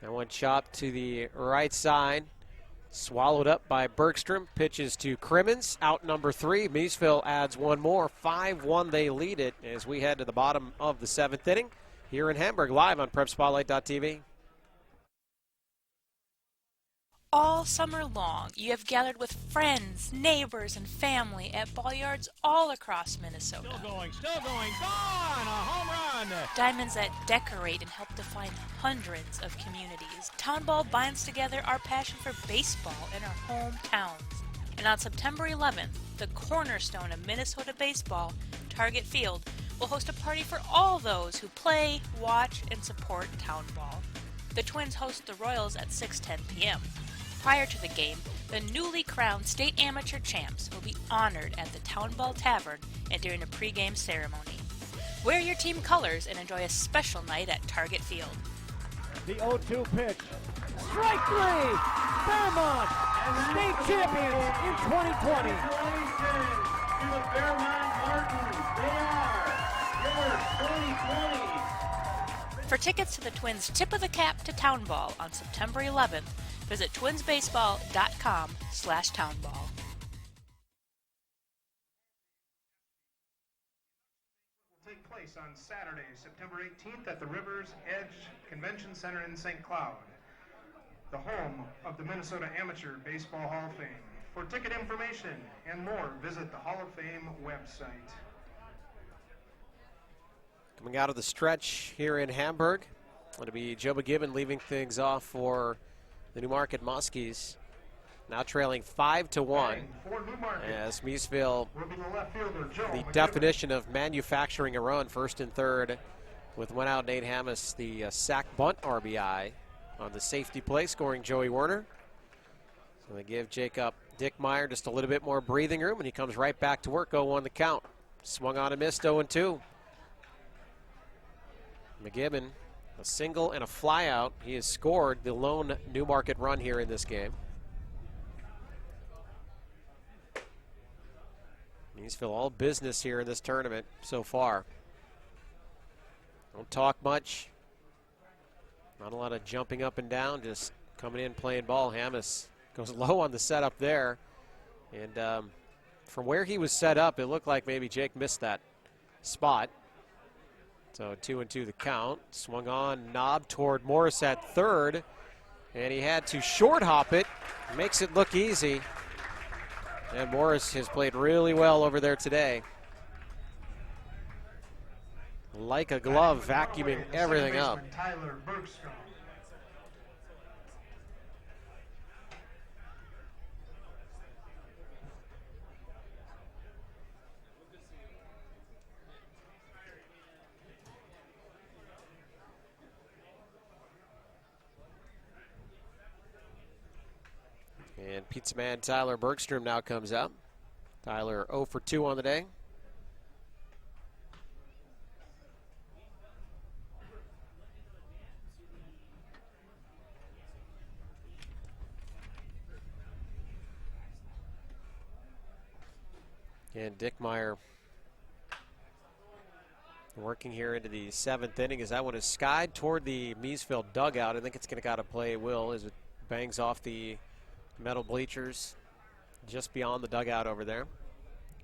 That one chopped to the right side. Swallowed up by Bergstrom. Pitches to Crimmins. Out number 3. Miesville adds one more. 5-1 they lead it as we head to the bottom of the 7th inning here in Hamburg, live on PrepSpotlight.tv. All summer long, you have gathered with friends, neighbors, and family at ball yards all across Minnesota. Still going, gone! A home run! Diamonds that decorate and help define hundreds of communities. Town Ball binds together our passion for baseball in our hometowns. And on September 11th, the cornerstone of Minnesota baseball, Target Field, will host a party for all those who play, watch, and support Town Ball. The Twins host the Royals at 6:10 p.m. Prior to the game, the newly crowned state amateur champs will be honored at the Town Ball Tavern and during a pregame ceremony. Wear your team colors and enjoy a special night at Target Field. The 0-2 pitch. Strike 3! Fairmont, state champions in 2020. Congratulations to the Fairmont Martins. They are your 2020. For tickets to the Twins' Tip of the Cap to Town Ball on September 11th, visit twinsbaseball.com/townball. Will take place on Saturday, September 18th at the Rivers Edge Convention Center in St. Cloud, the home of the Minnesota Amateur Baseball Hall of Fame. For ticket information and more, visit the Hall of Fame website. Coming out of the stretch here in Hamburg, it'll be Joe McGibbon leaving things off for the New Market Muskies. Now trailing 5-1 as Miesville, the definition of manufacturing a run, first and third with one out. Nate Hammis, the sack bunt RBI on the safety play, scoring Joey Werner. So they give Jacob Dickmeyer just a little bit more breathing room, and he comes right back to work. 0-1 the count. Swung on and missed. 0-2. McGibbon, a single and a flyout. He has scored the lone New Market run here in this game. Miesville all business here in this tournament so far. Don't talk much. Not a lot of jumping up and down, just coming in playing ball. Hammis goes low on the setup there. And from where he was set up, it looked like maybe Jake missed that spot. So 2-2 the count. Swung on, knob toward Morris at third. And he had to short hop it. Makes it look easy. And Morris has played really well over there today. Like a glove, vacuuming everything up. Tyler Bergstrom. And pizza man Tyler Bergstrom now comes up. Tyler 0 for 2 on the day. And Dickmeyer working here into the 7th inning as that one is skied toward the Miesville dugout. I think it's going to got to play Will as it bangs off the metal bleachers just beyond the dugout over there.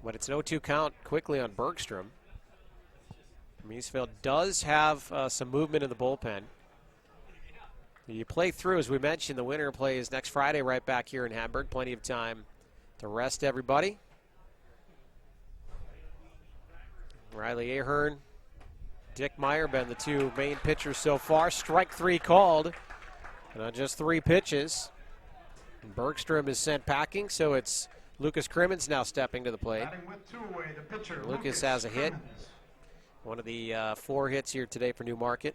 But it's an 0-2 count quickly on Bergstrom. Miesville does have some movement in the bullpen. You play through, as we mentioned, the winner plays next Friday right back here in Hamburg. Plenty of time to rest everybody. Riley Ahern, Dickmeyer been the two main pitchers so far. Strike 3 called, and on just 3 pitches. Bergstrom is sent packing, so it's Lucas Crimmins now stepping to the plate. Lucas has a hit. One of the 4 hits here today for New Market.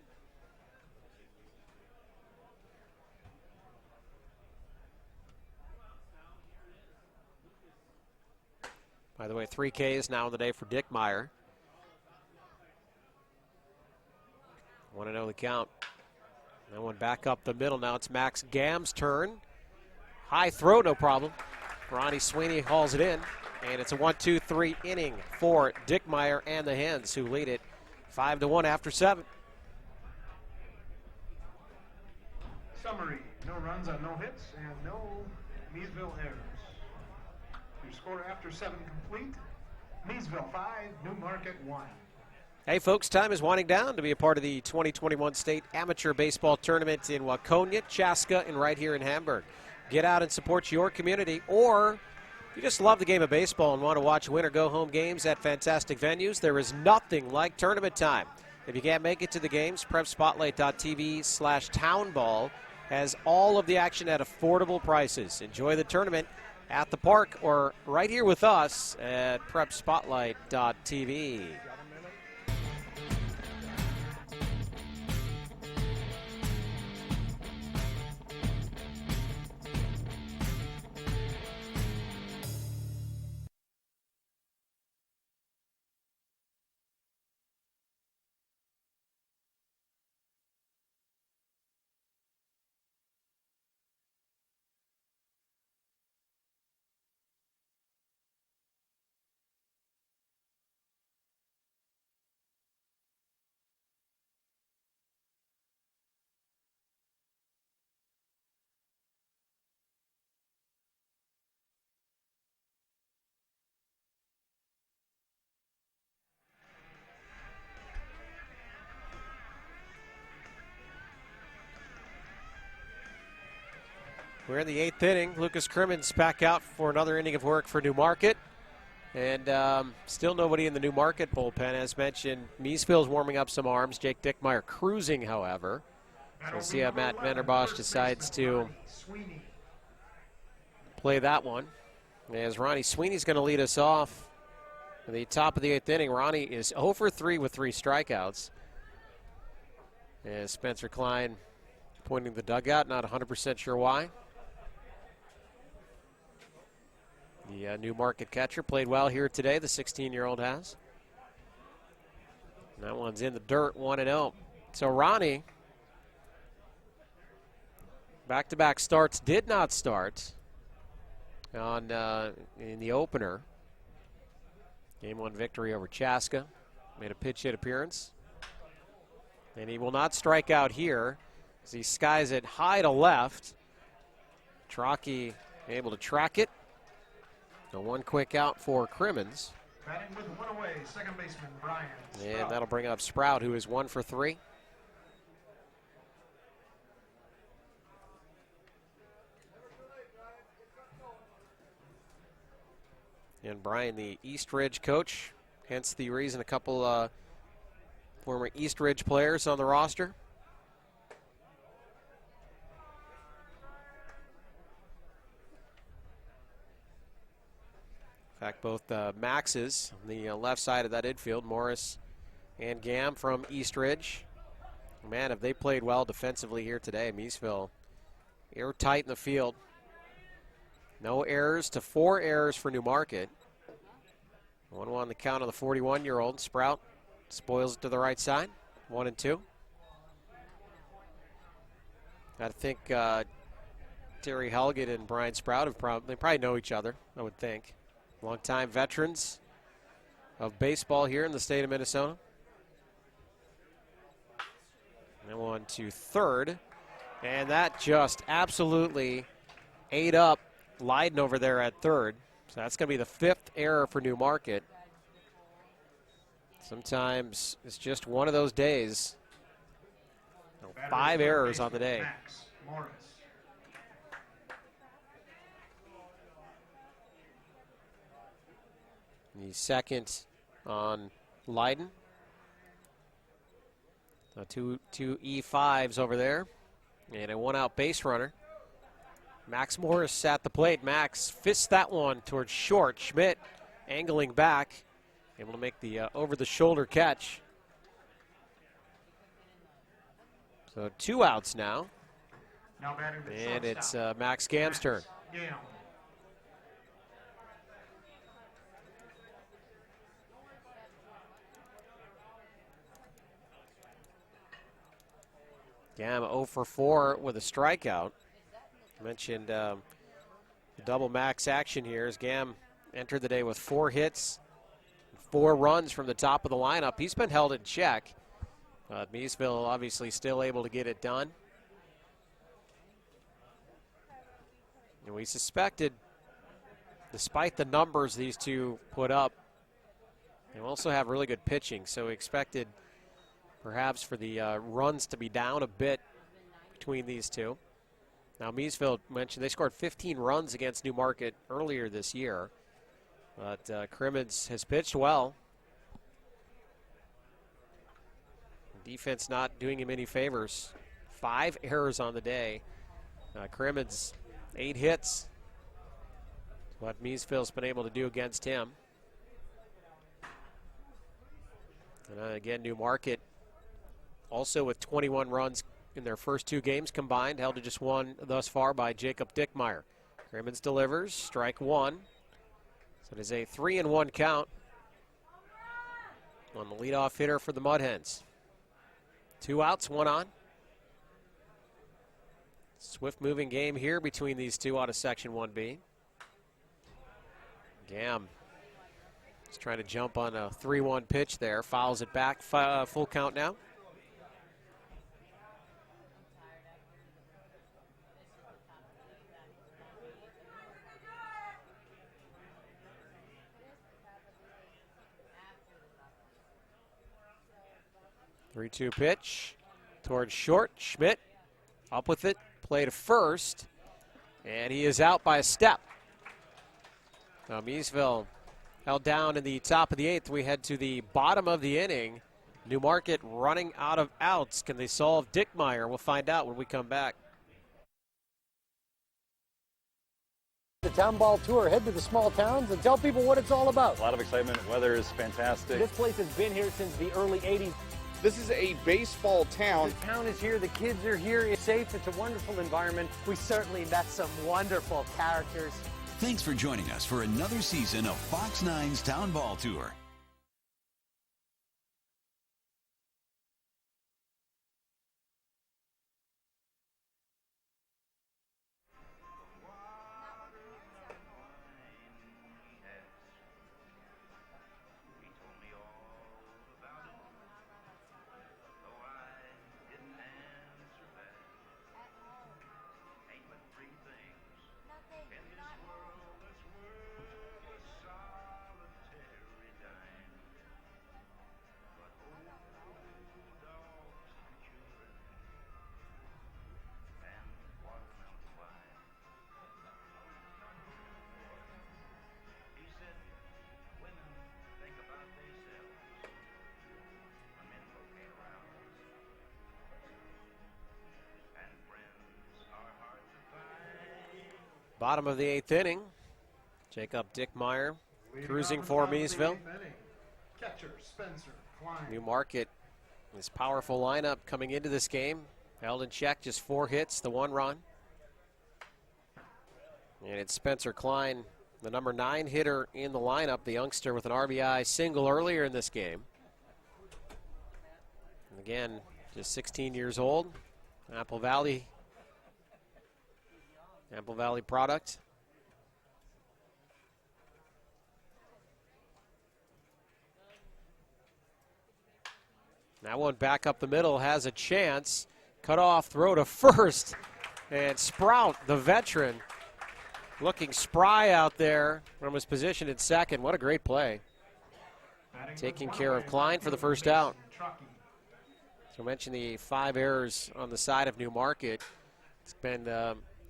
By the way, 3 Ks now in the day for Dickmeyer. 1-0 the count. That one back up the middle. Now it's Max Gam's turn. High throw, no problem. Ronnie Sweeney hauls it in. And it's a 1-2-3 inning for Dickmeyer and the Hens, who lead it 5-1 after 7. Summary, no runs on no hits and no Miesville errors. Your score after 7 complete, Miesville 5, Newmarket 1. Hey folks, time is winding down to be a part of the 2021 State Amateur Baseball Tournament in Waconia, Chaska, and right here in Hamburg. Get out and support your community, or if you just love the game of baseball and want to watch win or go home games at fantastic venues, there is nothing like tournament time. If you can't make it to the games, prepspotlight.tv/townball has all of the action at affordable prices. Enjoy the tournament at the park or right here with us at prepspotlight.tv. We're in the 8th inning. Lucas Crimmins back out for another inning of work for Newmarket. And still nobody in the Newmarket bullpen. As mentioned, Miesville's warming up some arms. Jake Dickmeyer cruising, however. So we'll see how Matt Vanderbosh decides to play that one. As Ronnie Sweeney's going to lead us off at the top of the 8th inning. Ronnie is 0 for 3 with 3 strikeouts. As Spencer Klein pointing the dugout, not 100% sure why. The Newmarket catcher played well here today, the 16-year-old has. And that one's in the dirt, 1-0. So Ronnie, back-to-back starts, did not start on in the opener. Game 1 victory over Chaska. Made a pitch hit appearance. And he will not strike out here as he skies it high to left. Trocchi able to track it. So one quick out for Crimmins. Batting with 1 away, second baseman Brian Sprout. And that'll bring up Sprout, who is 1 for 3. And Brian, the East Ridge coach, hence the reason a couple former East Ridge players on the roster. In fact, both Maxes on the left side of that infield, Morris and Gam from East Ridge. Man, have they played well defensively here today. Miesville airtight in the field. No errors to 4 errors for Newmarket. 1-1 on the count of the 41-year-old. Sprout spoils it to the right side. 1-2. I think Terry Helget and Brian Sprout have probably know each other, I would think. Longtime veterans of baseball here in the state of Minnesota. And 1 to third. And that just absolutely ate up Leiden over there at third. So that's going to be the 5th error for Newmarket. Sometimes it's just one of those days. 5 errors on the day. The second on Leiden. Two E5s over there. And a 1-out base runner. Max Morris at the plate. Max fists that one towards short. Schmidt angling back. Able to make the over-the-shoulder catch. So 2 outs now. And it's Max Gam's turn. Gam 0 for 4 with a strikeout. Mentioned the double max action here as Gam entered the day with 4 hits, 4 runs from the top of the lineup. He's been held in check. Miesville obviously still able to get it done. And we suspected, despite the numbers these two put up, they also have really good pitching. So we expected perhaps for the runs to be down a bit between these two. Now, Miesville mentioned they scored 15 runs against New Market earlier this year. But Crimmins has pitched well. Defense not doing him any favors. 5 errors on the day. Crimmins, 8 hits. What Miesville's been able to do against him. And again, New Market also with 21 runs in their first 2 games combined, held to just 1 thus far by Jacob Dickmeyer. Crimmins delivers, strike 1. So it is a 3-1 count on the leadoff hitter for the Mudhens. 2 outs, 1 on. Swift moving game here between these two out of Section 1B. Gam is trying to jump on a 3-1 pitch there. Fouls it back. Full count now. Three-two pitch towards short. Schmidt up with it. Play to first. And he is out by a step. Now Miesville held down in the top of the 8th. We head to the bottom of the inning. New Market running out of outs. Can they solve Dickmeyer? We'll find out when we come back. The town ball tour. Head to the small towns and tell people what it's all about. A lot of excitement. Weather is fantastic. This place has been here since the early 80s. This is a baseball town. The town is here. The kids are here. It's safe. It's a wonderful environment. We certainly met some wonderful characters. Thanks for joining us for another season of Fox 9's Town Ball Tour. Bottom of the 8th inning. Jacob Dickmeyer cruising for Miesville. Catcher Spencer Klein. New Market, this powerful lineup coming into this game. Held in check, just 4 hits, the 1 run. And it's Spencer Klein, the number 9 hitter in the lineup, the youngster with an RBI single earlier in this game. And again, just 16 years old. Apple Valley product. That one back up the middle has a chance. Cut off, throw to first. And Sprout, the veteran, looking spry out there from his position in second. What a great play. Taking care of Klein for the first out. So I mentioned the 5 errors on the side of New Market. It's been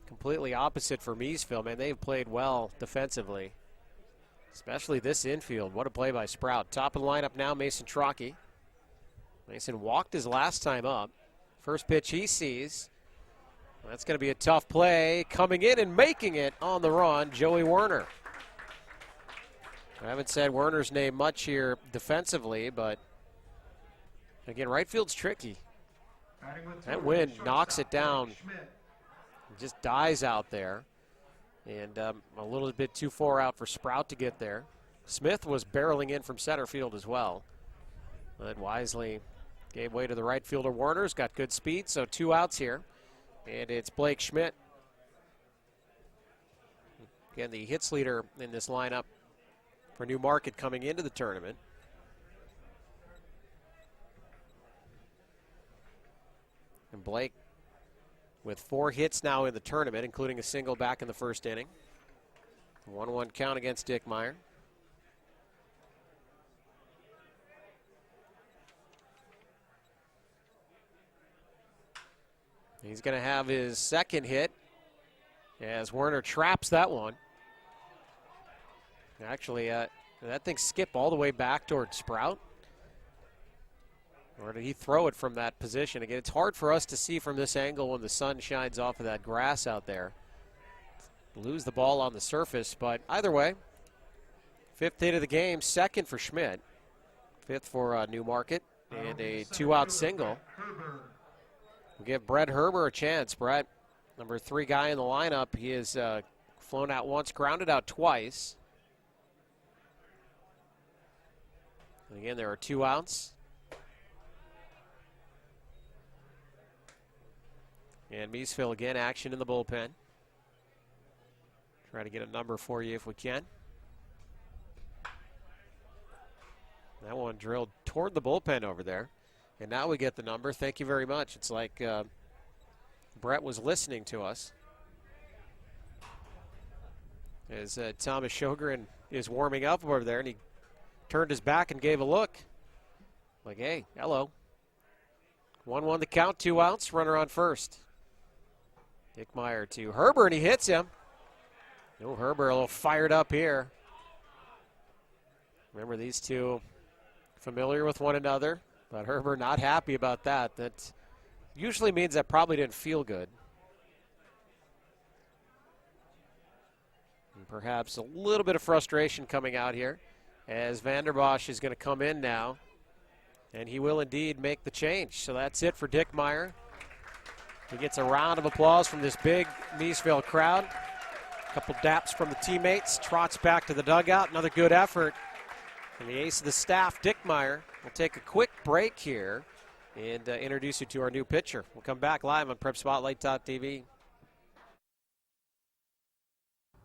completely opposite for Miesville. Man, they've played well defensively, especially this infield. What a play by Sprout. Top of the lineup now, Mason Trockey. Mason walked his last time up. First pitch he sees. That's going to be a tough play. Coming in and making it on the run, Joey Werner. I haven't said Werner's name much here defensively, but again, right field's tricky. That wind knocks it down. Just dies out there. And a little bit too far out for Sprout to get there. Smith was barreling in from center field as well. But wisely gave way to the right fielder. Werner's got good speed, so 2 outs here. And it's Blake Schmidt. Again, the hits leader in this lineup for New Market coming into the tournament. And Blake with 4 hits now in the tournament, including a single back in the first inning. 1-1 count against Dick Meyer. He's going to have his second hit as Werner traps that one. Actually, that thing skipped all the way back toward Sprout. Or did he throw it from that position? Again, it's hard for us to see from this angle when the sun shines off of that grass out there. Lose the ball on the surface, but either way, 5th hit of the game, 2nd for Schmidt, 5th for Newmarket, and a 2-out single. We'll give Brett Herber a chance. Brett, number 3 guy in the lineup. He has flown out once, grounded out twice. And again, there are 2 outs. And Miesville again, action in the bullpen. Try to get a number for you if we can. That one drilled toward the bullpen over there. And now we get the number. Thank you very much. It's like Brett was listening to us. As Thomas Sjogren is warming up over there, and he turned his back and gave a look. Like, hey, hello. 1-1 the count, 2 outs, runner on first. Dick Meyer to Herber, and he hits him. Oh, Herber a little fired up here. Remember, these two familiar with one another, but Herber not happy about that. That usually means that probably didn't feel good. And perhaps a little bit of frustration coming out here as Vanderbosh is going to come in now, and he will indeed make the change. So that's it for Dick Meyer. He gets a round of applause from this big Miesville crowd. A couple daps from the teammates, trots back to the dugout. Another good effort from the ace of the staff, Dick Meyer. We'll take a quick break here and introduce you to our new pitcher. We'll come back live on PrepSpotlight.tv.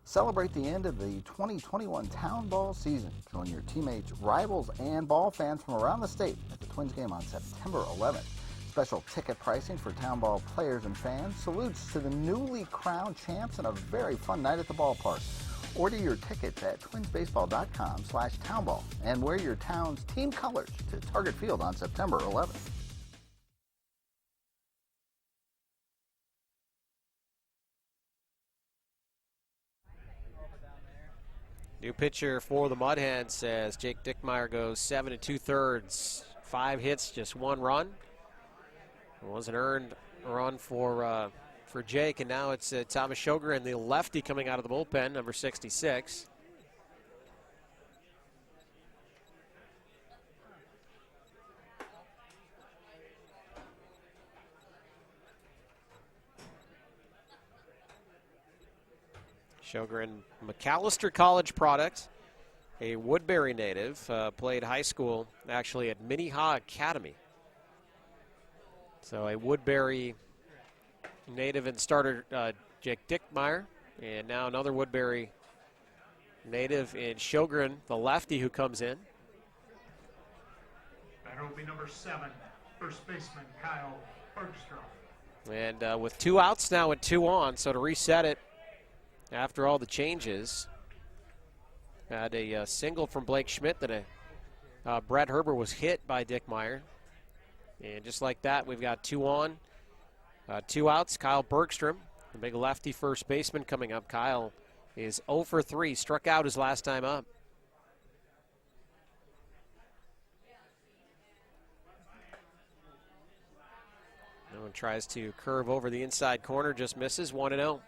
Celebrate the end of the 2021 Town Ball season. Join your teammates, rivals, and ball fans from around the state at the Twins game on September 11th. Special ticket pricing for Town Ball players and fans. Salutes to the newly crowned champs and a very fun night at the ballpark. Order your tickets at twinsbaseball.com/townball and wear your town's team colors to Target Field on September 11th. New pitcher for the Mudhens as Jake Dickmeyer goes 7 2/3, 5 hits, just 1 run. It was an earned run for Jake, and now it's Thomas Sjogren, the lefty, coming out of the bullpen, number 66. Sjogren, McAllister College product, a Woodbury native, played high school actually at Minnehaha Academy. So a Woodbury native and starter, Jake Dickmeyer, and now another Woodbury native in Sjogren, the lefty who comes in. That will be number 7, first baseman Kyle Bergstrom. And with 2 outs now and 2 on, so to reset it after all the changes, had a single from Blake Schmidt that Brett Herber was hit by Dickmeyer. And just like that, we've got 2 on, 2 outs. Kyle Bergstrom, the big lefty first baseman, coming up. Kyle is 0 for 3, struck out his last time up. No one tries to curve over the inside corner, just misses. 1-0.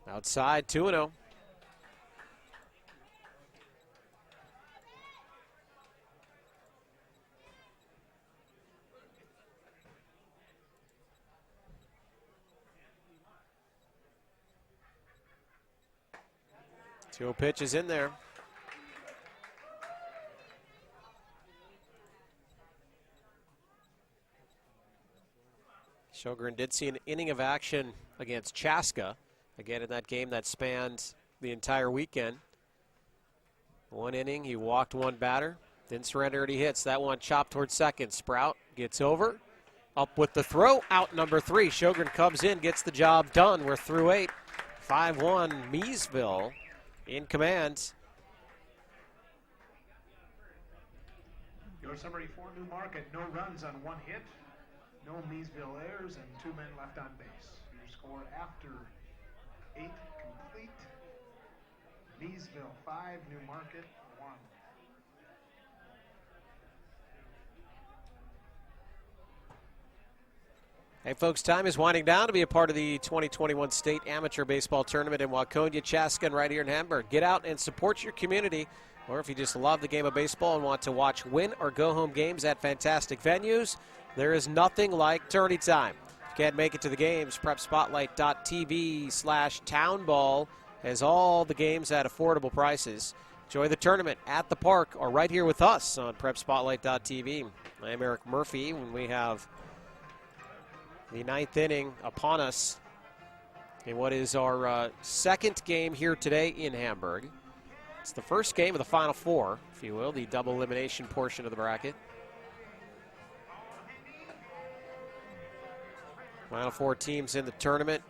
Outside, 2-0. Two pitches in there. Sjogren did see an inning of action against Chaska Again, in that game that spanned the entire weekend. 1 inning, he walked 1 batter, didn't surrender any hits. That one chopped towards second. Sprout gets over, up with the throw, out number 3. Sjogren comes in, gets the job done. We're through 8. 5-1, Miesville in command. Your summary for Newmarket: no runs on 1 hit, no Miesville errors, and 2 men left on base. Your score after 8 complete: Miesville 5, Newmarket 1. Hey folks, time is winding down to be a part of the 2021 State Amateur Baseball Tournament in Waconia, Chaska, and right here in Hamburg. Get out and support your community, or if you just love the game of baseball and want to watch win or go home games at fantastic venues, there is nothing like tourney time. If you can't make it to the games, prepspotlight.tv/townball has all the games at affordable prices. Enjoy the tournament at the park or right here with us on prepspotlight.tv. I'm Eric Murphy. When we have the 9th inning upon us in what is our second game here today in Hamburg. It's the first game of the Final Four, if you will, the double elimination portion of the bracket. Final 4 teams in the tournament: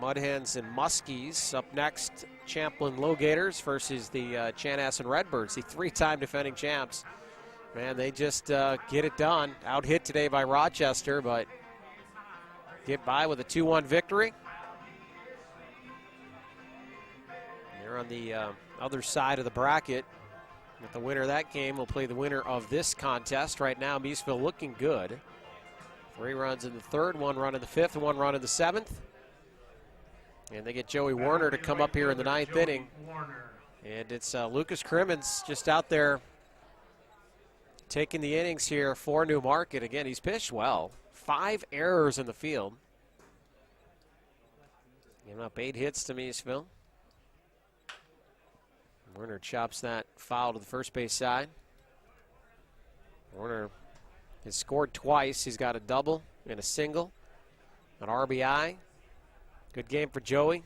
Mudhens and Muskies. Up next, Champlin Lowgators versus the Chanhassen Redbirds, the 3-time defending champs. Man, they just get it done. Out hit today by Rochester, but get by with a 2-1 victory. They're on the other side of the bracket. With the winner of that game will play the winner of this contest. Right now, Miesville looking good. 3 runs in the 3rd, 1 run in the 5th, and 1 run in the 7th. And they get Joey Warner to come up here in the 9th inning. And it's Lucas Crimmins just out there taking the innings here for Newmarket. Again, he's pitched well. 5 errors in the field. Giving up 8 hits to Miesville. Warner chops that foul to the first base side. Warner has scored twice. He's got a double and a single, an RBI. Good game for Joey.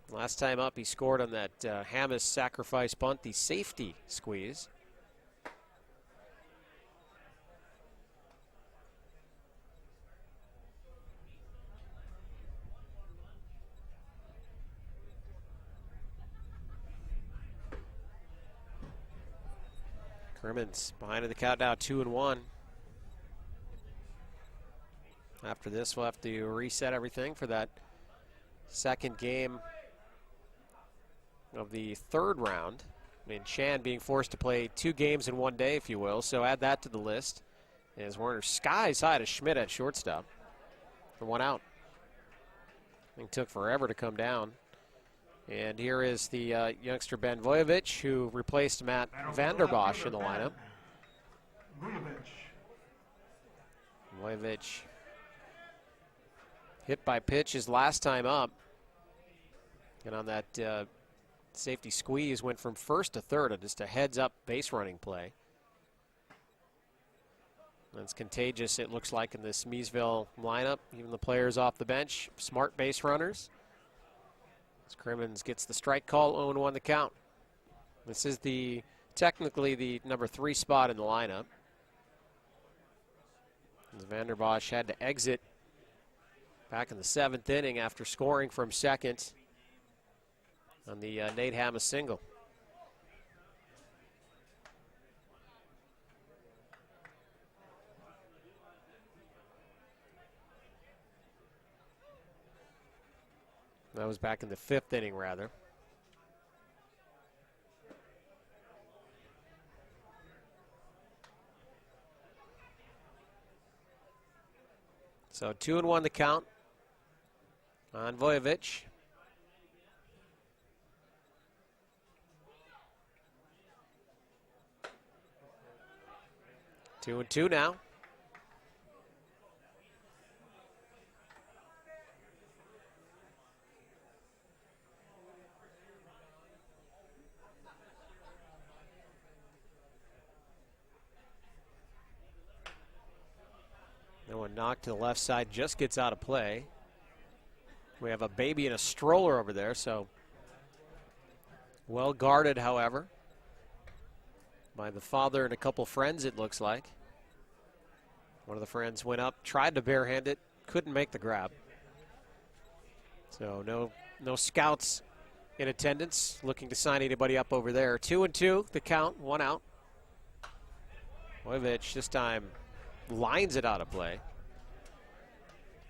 Last time up, he scored on that Hammes sacrifice bunt, the safety squeeze. Crimmins behind in the count now, 2-1. After this, we'll have to reset everything for that second game of the 3rd round. I mean, Chan being forced to play 2 games in 1 day, if you will, so add that to the list. As Warner skies high to Schmidt at shortstop for 1 out. I think took forever to come down. And here is the youngster Ben Vojovic, who replaced Matt Vanderbosh in the lineup. Vojovic hit by pitch his last time up. And on that safety squeeze, went from 1st to 3rd, just a heads-up base running play. That's contagious, it looks like, in this Miesville lineup. Even the players off the bench, smart base runners. As Crimmins gets the strike call, 0-1 the count. This is technically the number 3 spot in the lineup. As Vanderbosh had to exit back in the 7th inning after scoring from 2nd on the Nate Hammes single. That was back in the 5th inning, rather. So 2-1 the count on Vojovic. Two and two now. That one knocked to the left side, just gets out of play. We have a baby in a stroller over there, so well guarded, however, by the father and a couple friends, it looks like. One of the friends went up, tried to barehand it, couldn't make the grab. So no scouts in attendance looking to sign anybody up over there. 2-2, the count, 1 out. Vojvic this time lines it out of play.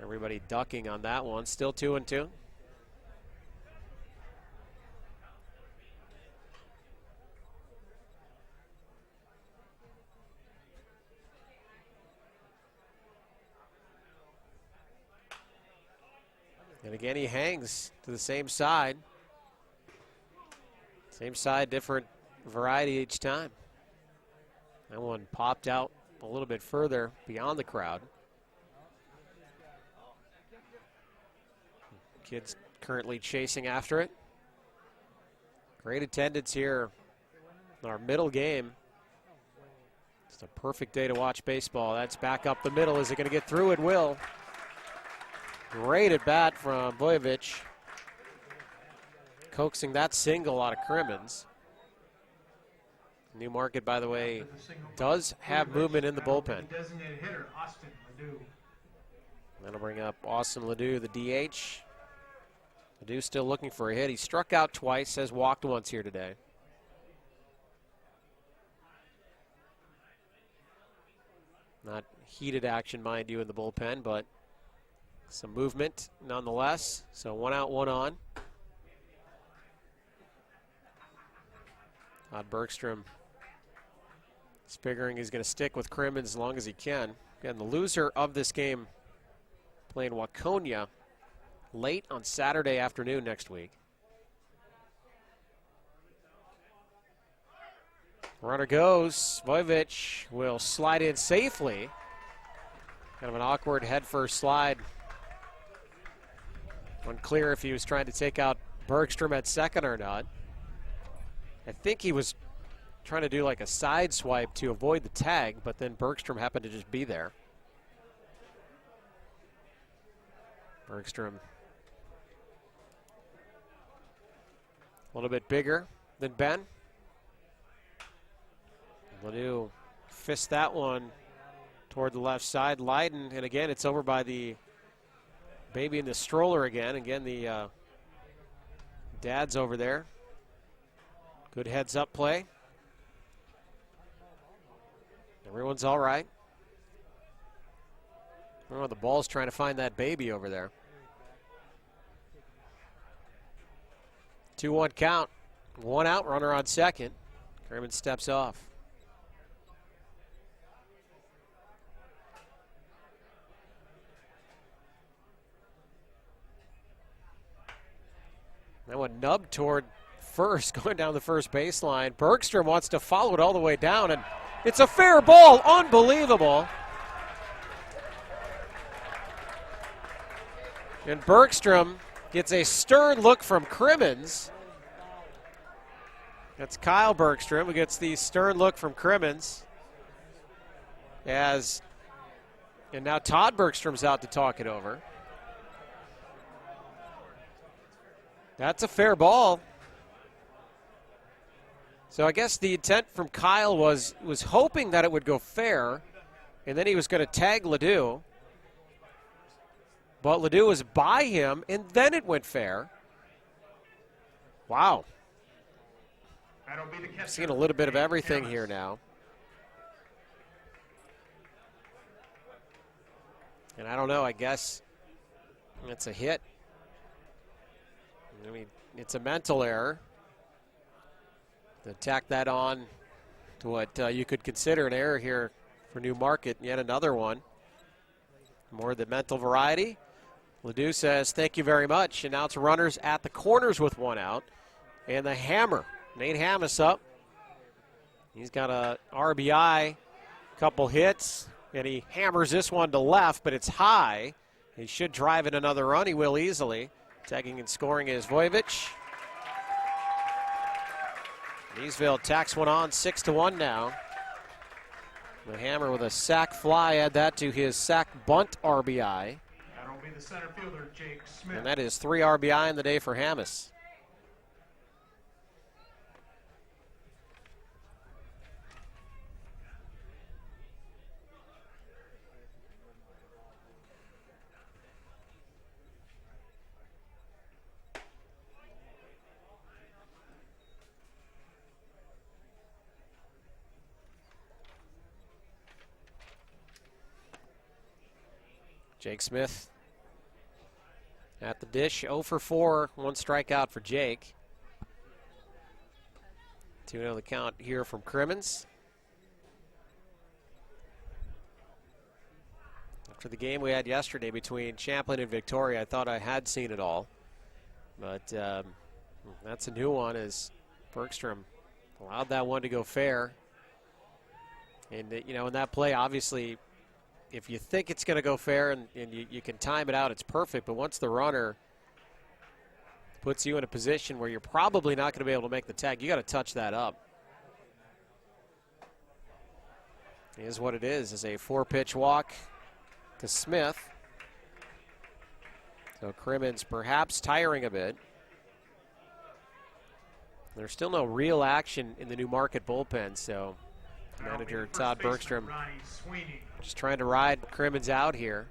Everybody ducking on that one. Still 2-2. And again, he hangs to the same side. Same side, different variety each time. That one popped out a little bit further beyond the crowd. Kids currently chasing after it. Great attendance here in our middle game. It's a perfect day to watch baseball. That's back up the middle. Is it going to get through? It will. Great at bat from Vojvic. Coaxing that single out of Crimmins. New Market, by the way, does have movement in the bullpen. Designated hitter, Austin Ledoux. That'll bring up Austin Ledoux, the DH. Ledoux still looking for a hit. He struck out twice, has walked once here today. Not heated action, mind you, in the bullpen, but some movement nonetheless. So 1 out, 1 on. Todd Bergstrom is figuring he's going to stick with Crimmins as long as he can. Again, the loser of this game playing Waconia late on Saturday afternoon next week. Runner goes. Vojvic will slide in safely. Kind of an awkward head-first slide. Unclear if he was trying to take out Bergstrom at second or not. I think he was trying to do like a side swipe to avoid the tag, but then Bergstrom happened to just be there. Bergstrom a little bit bigger than Ben. Ledoux fists that one toward the left side. Leiden, and again, it's over by the baby in the stroller again. Again, the dad's over there. Good heads-up play. Everyone's all right. Oh, the ball's trying to find that baby over there. 2-1 count. 1 out, runner on second. Kerman steps off. That one nubbed toward first, going down the first baseline. Bergstrom wants to follow it all the way down, and it's a fair ball. Unbelievable. And Bergstrom gets a stern look from Crimmins. That's Kyle Bergstrom who gets the stern look from Crimmins. And now Todd Bergstrom's out to talk it over. That's a fair ball. So I guess the intent from Kyle was hoping that it would go fair, and then he was going to tag Ledoux. But Ledoux was by him, and then it went fair. Wow. I've seen a little bit of everything here now. And I don't know, I guess it's a hit. I mean, it's a mental error. To tack that on to what you could consider an error here for New Market. Yet another one. More the mental variety. Ledoux says, thank you very much. And now it's runners at the corners with 1 out. And the hammer. Nate Hammis up. He's got a RBI, couple hits, and he hammers this one to left, but it's high. He should drive in another run. He will easily. Tagging and scoring is Vojvic. Miesville tacks one on, 6-1 now. The hammer with a sac fly, add that to his sac bunt RBI. the center fielder, Jake Schmidt. And that is 3 RBI in the day for Hamas. Jake Smith at the dish, 0 for 4, 1 strikeout for Jake. 2-0 the count here from Crimmins. After the game we had yesterday between Champlin and Victoria, I thought I had seen it all. But that's a new one as Bergstrom allowed that one to go fair. And, you know, in that play, obviously, if you think it's going to go fair and you can time it out, it's perfect. But once the runner puts you in a position where you're probably not going to be able to make the tag, you got to touch that up. Here's what it is a 4-pitch walk to Smith. So Crimmins perhaps tiring a bit. There's still no real action in the new Market bullpen, so manager Todd Bergstrom Ronnie Sweeney. just trying to ride Crimmins out here.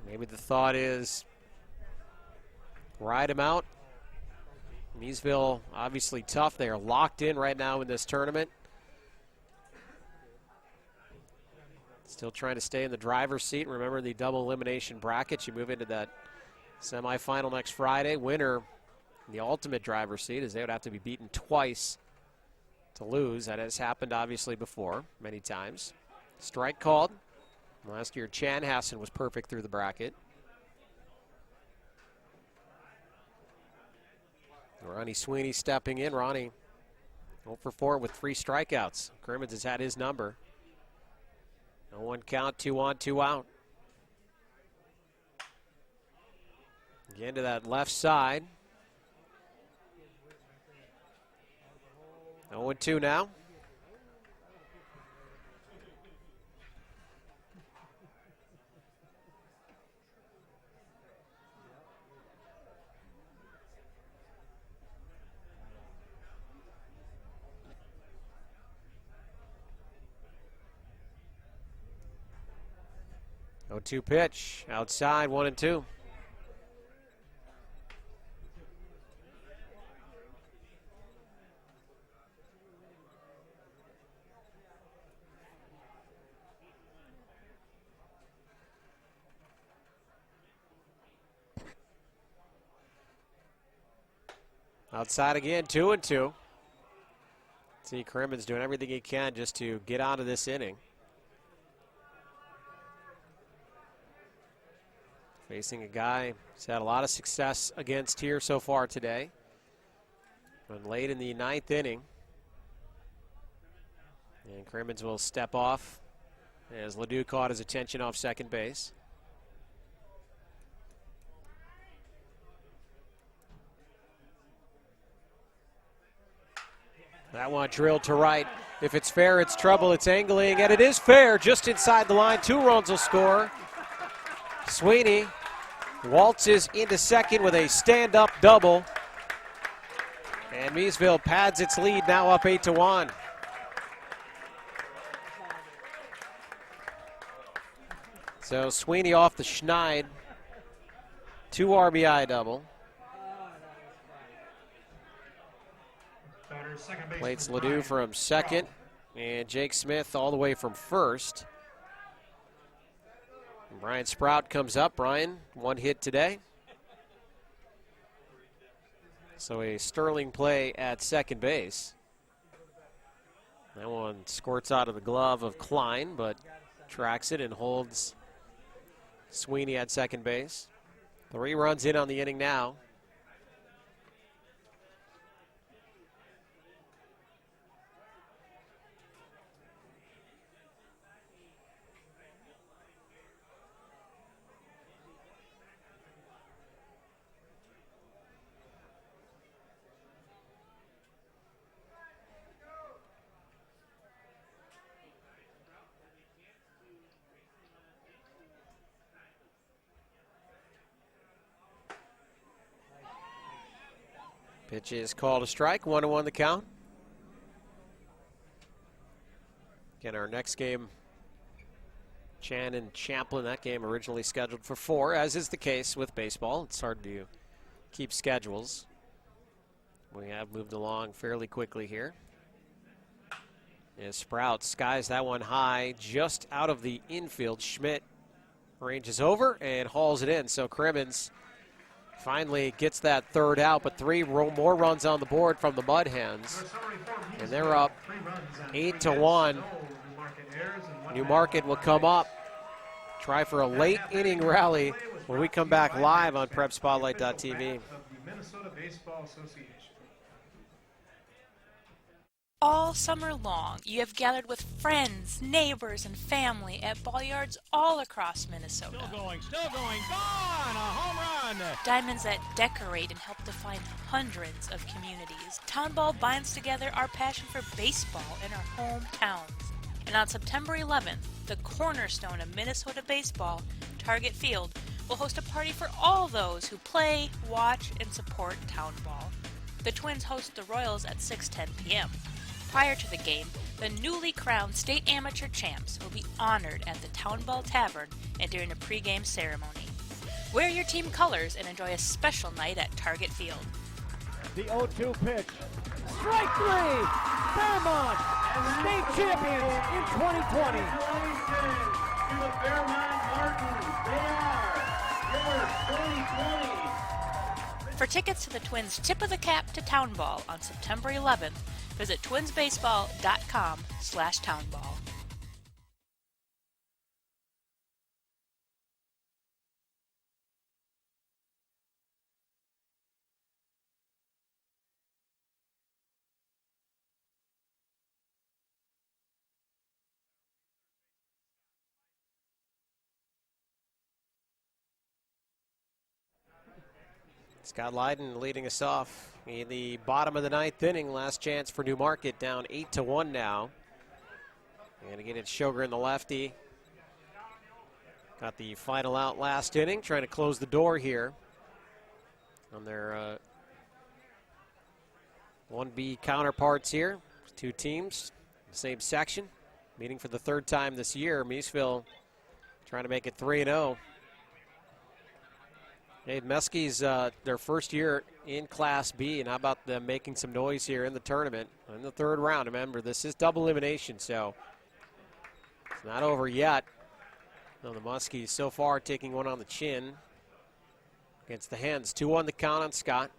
Maybe the thought is ride him out. Miesville obviously tough. They are locked in right now in this tournament. Still trying to stay in the driver's seat. Remember the double elimination bracket. You move into that semifinal next Friday. Winner in the ultimate driver's seat, as they would have to be beaten twice to lose. That has happened obviously before, many times. Strike called. Last year, Chanhassen was perfect through the bracket. Ronnie Sweeney stepping in. Ronnie 0 for 4 with 3 strikeouts. Crimmins has had his number. 0-1 count, 2 on, 2 out. Again to that left side. 0-2 now. Oh, 2 pitch outside, 1-2. Outside again, 2-2. See Crimmins doing everything he can just to get out of this inning. Facing a guy who's had a lot of success against here so far today. And late in the 9th inning. And Crimmins will step off as Ledoux caught his attention off second base. That one drilled to right. If it's fair, it's trouble. It's angling, and it is fair. Just inside the line, 2 runs will score. Sweeney waltzes into second with a stand-up double. And Miesville pads its lead, now up 8-1. So Sweeney off the schneid. 2 RBI double. Plates Ledoux from second, and Jake Smith all the way from first. And Brian Sprout comes up. Brian, 1 hit today. So a sterling play at second base. That one squirts out of the glove of Klein, but tracks it and holds Sweeney at second base. 3 runs in on the inning now. Pitch is called a strike, 1-1 the count. Again, our next game, Chan and Champlin, that game originally scheduled for 4, as is the case with baseball. It's hard to keep schedules. We have moved along fairly quickly here. As Sprout skies that one high, just out of the infield. Schmidt ranges over and hauls it in. So Crimmins finally gets that third out, but 3 more runs on the board from the Mudhens. And they're up 8-1. Newmarket will come up, try for a late inning rally when we come back live on PrepSpotlight.tv. Minnesota Baseball Association. All summer long, you have gathered with friends, neighbors, and family at ball yards all across Minnesota. Still going, gone! A home run! Diamonds that decorate and help define hundreds of communities. Town Ball binds together our passion for baseball in our hometowns. And on September 11th, the cornerstone of Minnesota baseball, Target Field, will host a party for all those who play, watch, and support Town Ball. The Twins host the Royals at 6:10 p.m. Prior to the game, the newly crowned state amateur champs will be honored at the Town Ball Tavern and during a pregame ceremony. Wear your team colors and enjoy a special night at Target Field. The 0-2 pitch. Strike 3! Fairmont, state champions in 2020. Congratulations to the Fairmont Martins. They are your 2020. For tickets to the Twins' Tip of the Cap to Town Ball on September 11th, visit twinsbaseball.com/townball. Scott Lydon leading us off in the bottom of the 9th inning. Last chance for Newmarket, down 8-1 now. And again, it's Sjogren, the lefty. Got the final out last inning, trying to close the door here on their 1B counterparts here. 2 teams, same section, meeting for the 3rd time this year. Miesville trying to make it 3-0. Hey, Muskies, their first year in Class B, and how about them making some noise here in the tournament in the 3rd round? Remember, this is double elimination, so it's not over yet. No, the Muskies so far taking one on the chin against the Hens. 2-1 the count on Scott.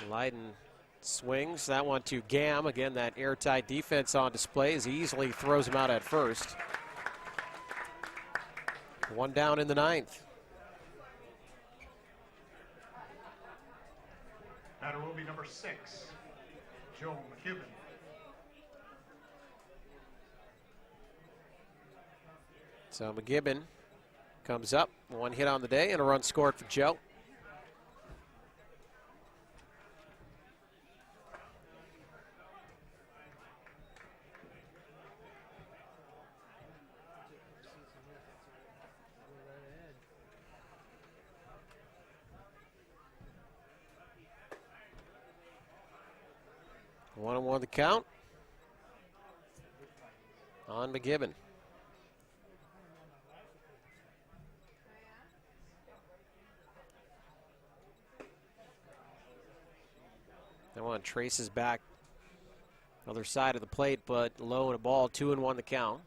Lydon swings that one to Gam. Again, that airtight defense on display as he easily throws him out at first. 1 down in the 9th. Batter will be number 6, Joe McKibben. So McGibbon comes up, 1 hit on the day and a run scored for Joe. One the count on McGibbon. That one traces back other side of the plate, but low and a ball. 2-1 the count.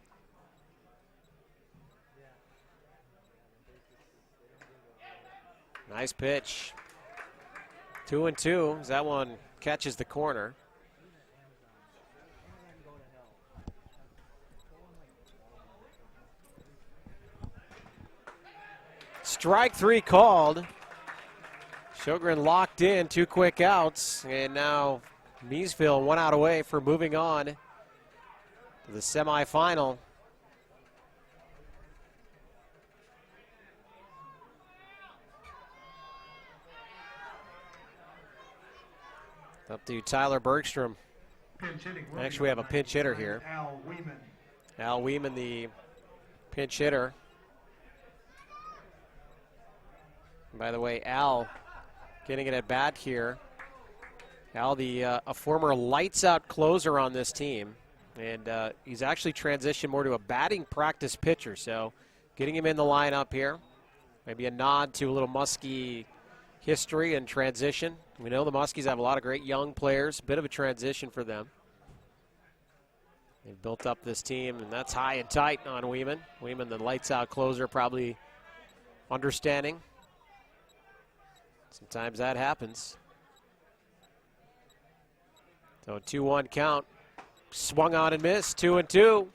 Nice pitch. 2-2 as that one catches the corner. Strike 3 called. Sjogren locked in, 2 quick outs, and now Miesville 1 out away for moving on to the semifinal. Up to Tyler Bergstrom. Actually, we have a pinch hitter here. Al Weeman. Al Weeman, the pinch hitter. And by the way, Al getting it at bat here Al, a former lights-out closer on this team, and he's actually transitioned more to a batting practice pitcher, so getting him in the lineup here, maybe a nod to a little Muskie history and transition. We know the Muskies have a lot of great young players, a bit of a transition for them. They've built up this team, and that's high and tight on Weeman. Weeman, the lights-out closer, probably understanding. Sometimes that happens. So a 2-1 count. Swung on and missed, 2-2.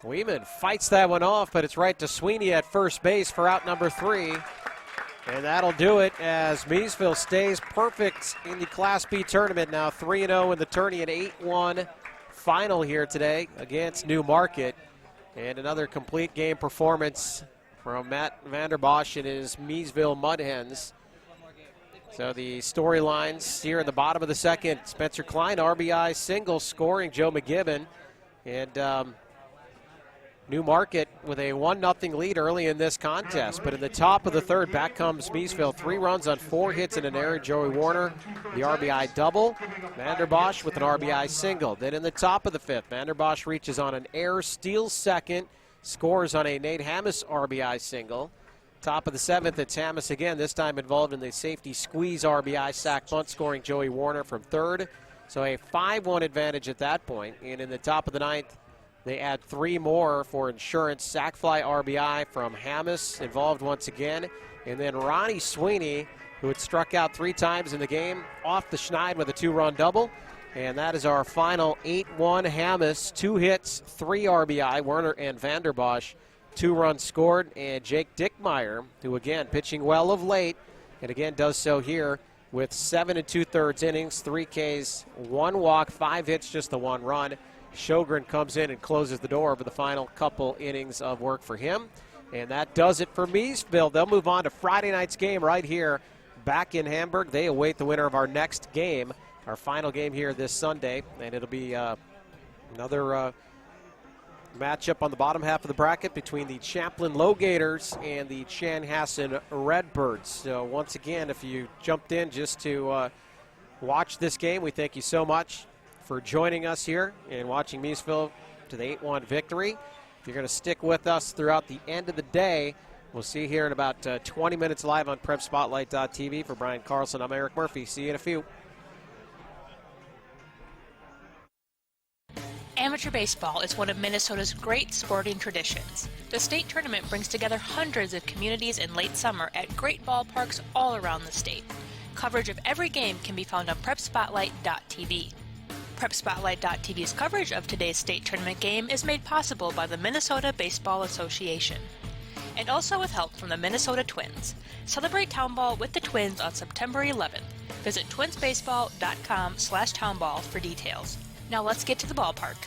Weeman fights that one off, but it's right to Sweeney at first base for out number 3. And that'll do it as Miesville stays perfect in the Class B tournament. Now 3-0 in the tourney, an 8-1 final here today against New Market. And another complete game performance from Matt Vanderbosh and his Miesville Mudhens. So the storylines here in the bottom of the second. Spencer Klein, RBI single, scoring Joe McGibbon. And New Market with a 1-0 lead early in this contest. But in the top of the third, back comes Miesville. 3 runs on 4 hits and an error. Joey Warner, the RBI double. Vanderbosh with an RBI single. Then in the top of the fifth, Vanderbosh reaches on an error, steals second, scores on a Nate Hammis RBI single. Top of the seventh, it's Hammis again, this time involved in the safety squeeze RBI sac bunt, scoring Joey Warner from third. So a 5-1 advantage at that point. And in the top of the ninth, they add 3 more for insurance. Sac fly RBI from Hammis, involved once again. And then Ronnie Sweeney, who had struck out 3 times in the game, off the schneid with a 2-run double. And that is our final 8-1 Hammis. 2 hits, 3 RBI. Werner and Vanderbosh, 2 runs scored. And Jake Dickmeyer, who again pitching well of late, and again does so here with 7 2/3 innings, 3 Ks, 1 walk, 5 hits, just the 1 run. Sjogren comes in and closes the door over the final couple innings of work for him. And that does it for Miesville. They'll move on to Friday night's game right here back in Hamburg. They await the winner of our next game, our final game here this Sunday. And it'll be another matchup on the bottom half of the bracket between the Champlin Low Gators and the Chanhassen Redbirds. So once again, if you jumped in just to watch this game, we thank you so much for joining us here and watching Miesville to the 8-1 victory. If you're going to stick with us throughout the end of the day, we'll see you here in about 20 minutes live on PrepSpotlight.tv. For Brian Carlson, I'm Eric Murphy. See you in a few. Amateur baseball is one of Minnesota's great sporting traditions. The state tournament brings together hundreds of communities in late summer at great ballparks all around the state. Coverage of every game can be found on PrepSpotlight.tv. PrepSpotlight.tv's coverage of today's state tournament game is made possible by the Minnesota Baseball Association, and also with help from the Minnesota Twins. Celebrate Townball with the Twins on September 11th. Visit twinsbaseball.com/townball for details. Now let's get to the ballpark.